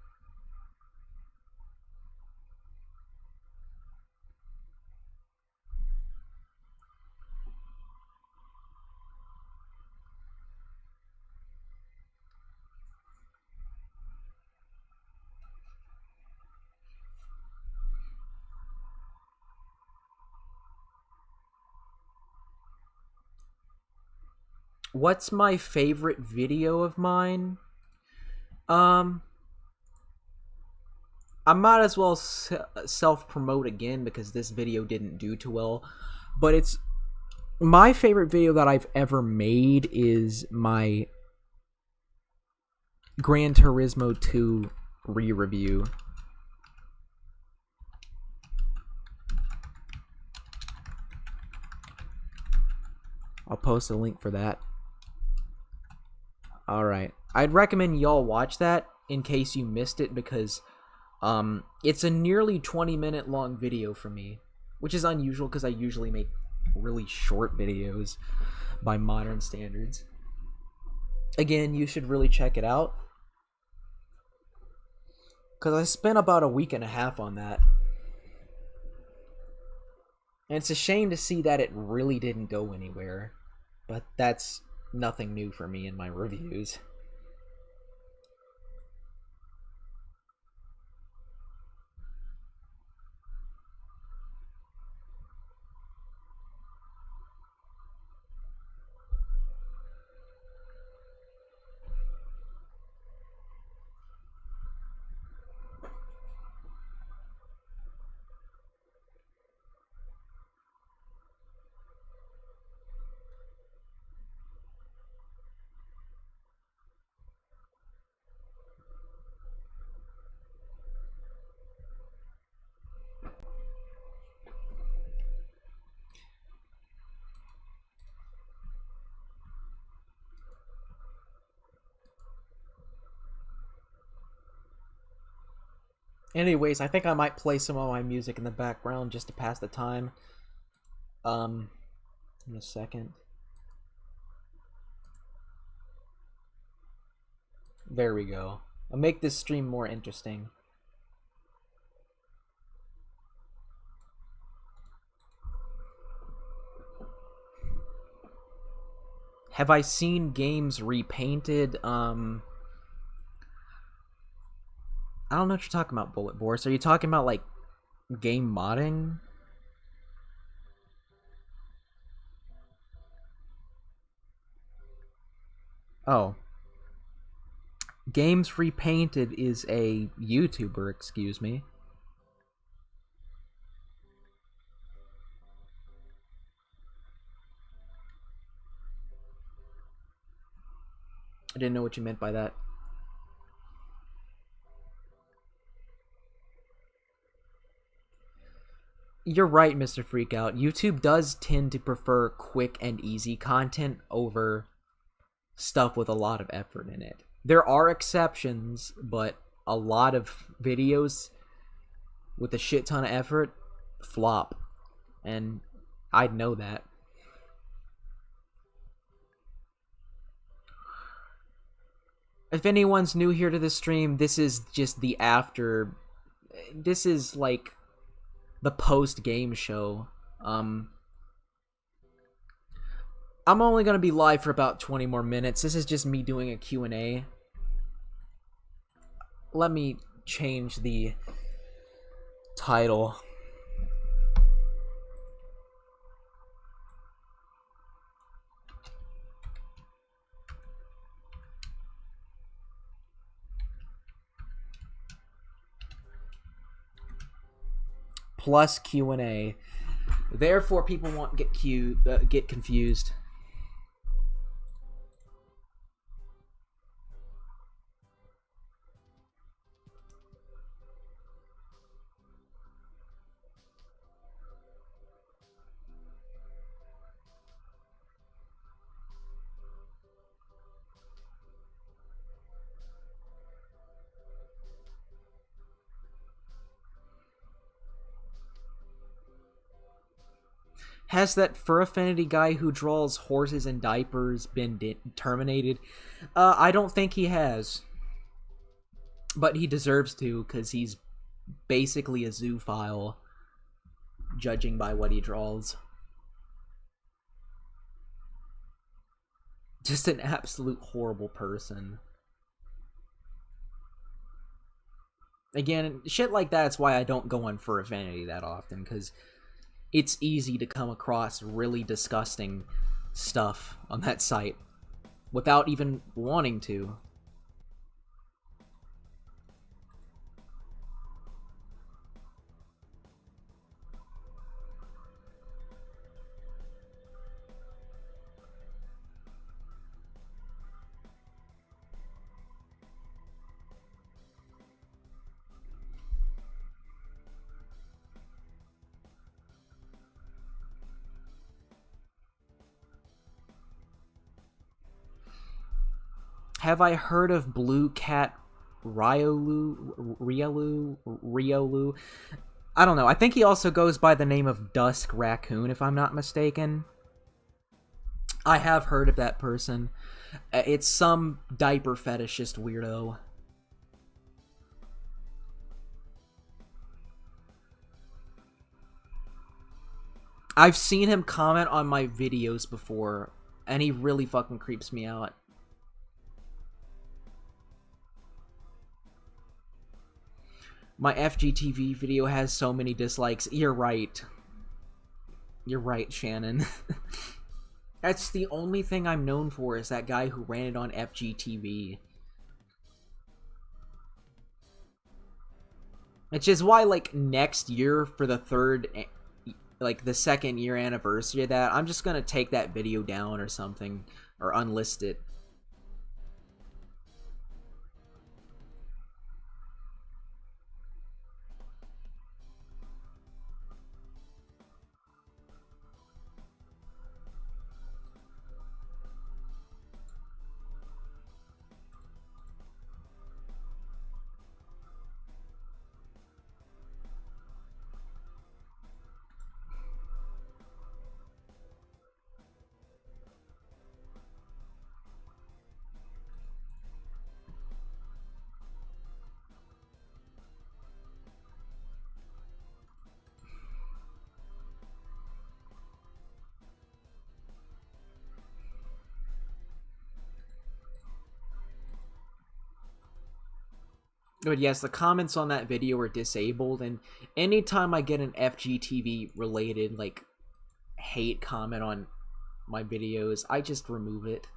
What's my favorite video of mine? I might as well self-promote again because this video didn't do too well. But it's my favorite video that I've ever made is my Gran Turismo 2 re-review. I'll post a link for that. Alright. I'd recommend y'all watch that in case you missed it because it's a nearly 20-minute long video for me, which is unusual because I usually make really short videos by modern standards. Again, you should really check it out because I spent about a week and a half on that. And it's a shame to see that it really didn't go anywhere, but that's nothing new for me in my reviews. Anyways, I think I might play some of my music in the background just to pass the time. In a second. There we go. I'll make this stream more interesting. Have I seen games repainted? I don't know what you're talking about, Bullet Boards. Are you talking about, like, game modding? Oh. Games Repainted is a YouTuber, excuse me. I didn't know what you meant by that. You're right, Mr. Freakout. YouTube does tend to prefer quick and easy content over stuff with a lot of effort in it. There are exceptions, but a lot of videos with a shit ton of effort flop. And I'd know that. If anyone's new here to this stream, this is just the after. This is like the post-game show. I'm only going to be live for about 20 more minutes. This is just me doing a Q&A. Let me change the title. Plus Q&A. Therefore, people won't get confused. Has that Fur Affinity guy who draws horses and diapers been terminated? I don't think he has. But he deserves to, because he's basically a zoophile, judging by what he draws. Just an absolute horrible person. Again, shit like that's why I don't go on Fur Affinity that often, because it's easy to come across really disgusting stuff on that site without even wanting to. Have I heard of Blue Cat Riolu? I don't know. I think he also goes by the name of Dusk Raccoon, if I'm not mistaken. I have heard of that person. It's some diaper fetishist weirdo. I've seen him comment on my videos before, and he really fucking creeps me out. My FGTV video has so many dislikes. You're right. You're right, Shannon. That's the only thing I'm known for, is that guy who ran it on FGTV. Which is why, like, next year for the the second year anniversary of that, I'm just gonna take that video down or something, or unlist it. But yes, the comments on that video are disabled, and anytime I get an FGTV related like hate comment on my videos, I just remove it.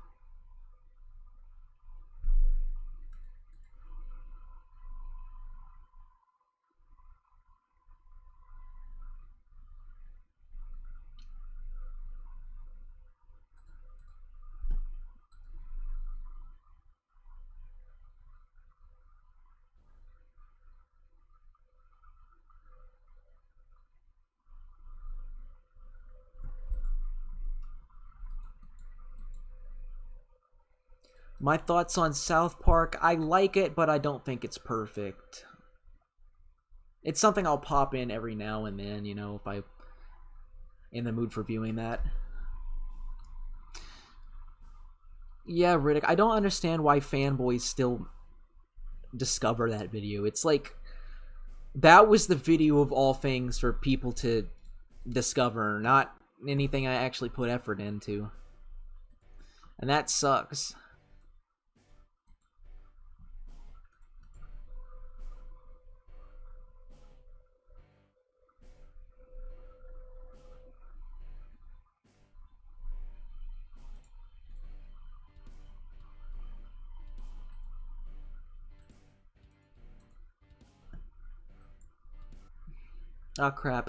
My thoughts on South Park, I like it, but I don't think it's perfect. It's something I'll pop in every now and then, you know, if I'm in the mood for viewing that. Yeah, Riddick, I don't understand why fanboys still discover that video. It's like, that was the video of all things for people to discover, not anything I actually put effort into. And that sucks. Oh crap.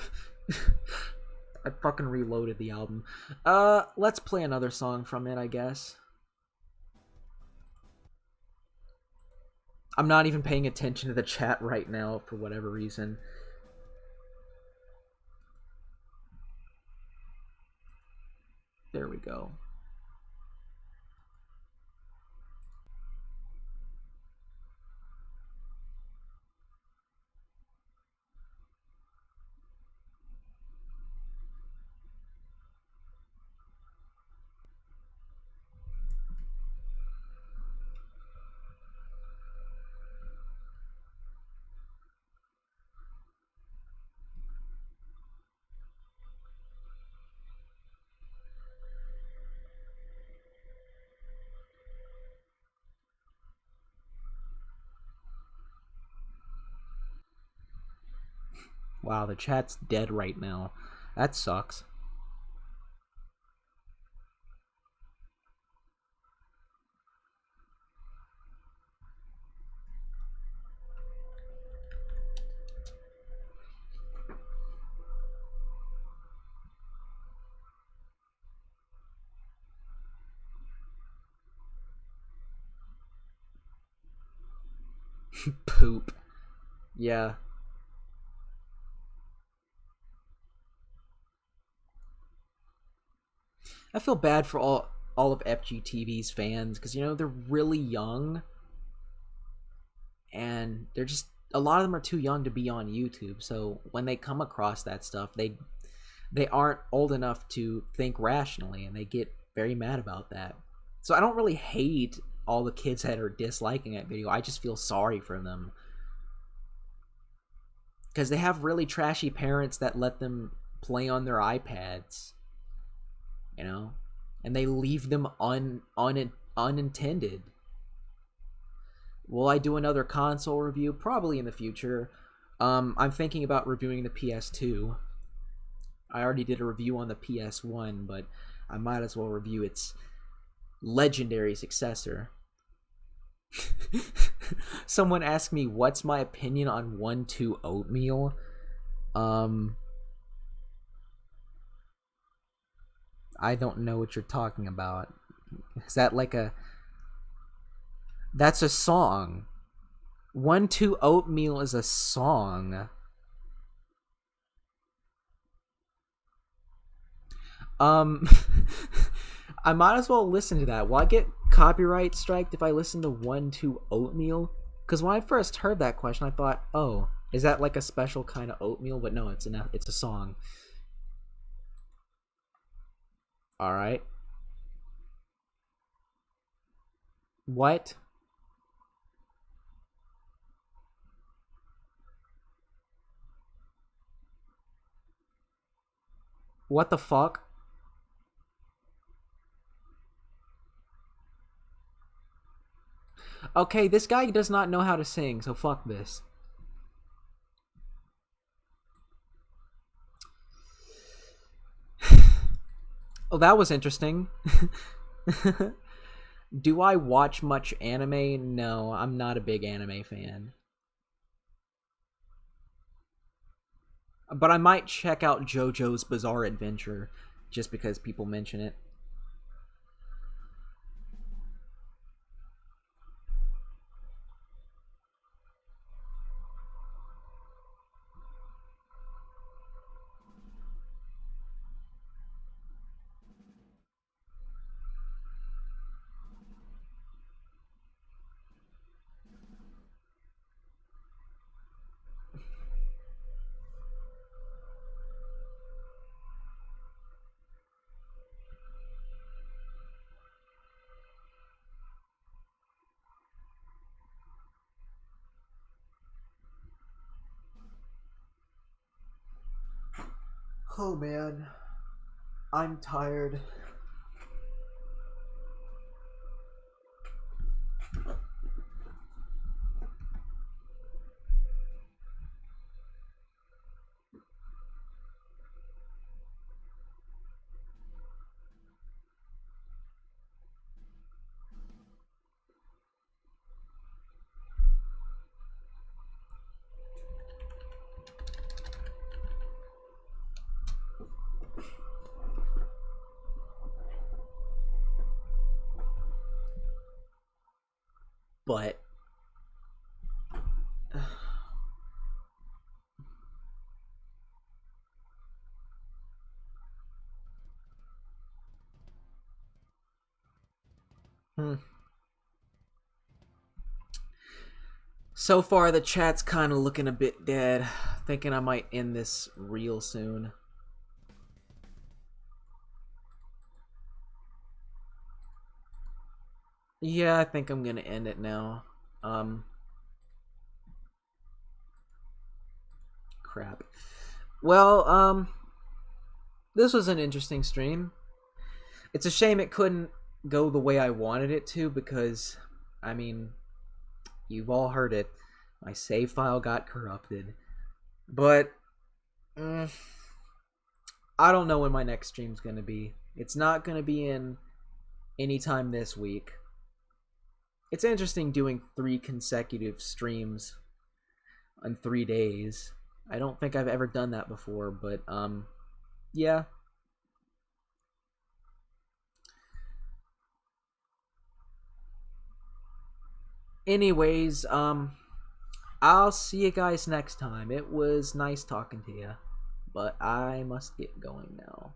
I fucking reloaded the album. Let's play another song from it, I guess. I'm not even paying attention to the chat right now for whatever reason. There we go. Wow, the chat's dead right now. That sucks. Poop. Yeah. I feel bad for all of FGTV's fans because, you know, they're really young and they're just, a lot of them are too young to be on YouTube. So when they come across that stuff, they aren't old enough to think rationally, and they get very mad about that. So I don't really hate all the kids that are disliking that video. I just feel sorry for them because they have really trashy parents that let them play on their iPads, you know, and they leave them unintended. Will I do another console review? Probably in the future. I'm thinking about reviewing the PS2. I already did a review on the PS1, but I might as well review its legendary successor. Someone asked me what's my opinion on 1-2 oatmeal. I don't know what you're talking about. Is that like a... That's a song. 1-2 oatmeal is a song. I might as well listen to that. Will I get copyright striked if I listen to 1-2 oatmeal? Because when I first heard that question, I thought, oh, is that like a special kind of oatmeal? But no, it's a song. All right. What? What the fuck? Okay, this guy does not know how to sing, so fuck this. Oh, that was interesting. Do I watch much anime? No, I'm not a big anime fan. But I might check out JoJo's Bizarre Adventure just because people mention it. Oh man, I'm tired. But hmm. So far, the chat's kind of looking a bit dead. Thinking I might end this real soon. Yeah, I think I'm gonna end it now. Crap. Well, this was an interesting stream. It's a shame it couldn't go the way I wanted it to because, I mean, you've all heard it. My save file got corrupted. But, I don't know when my next stream's gonna be. It's not gonna be in anytime this week. It's interesting doing 3 consecutive streams on 3 days. I don't think I've ever done that before, but, yeah. Anyways, I'll see you guys next time. It was nice talking to you, but I must get going now.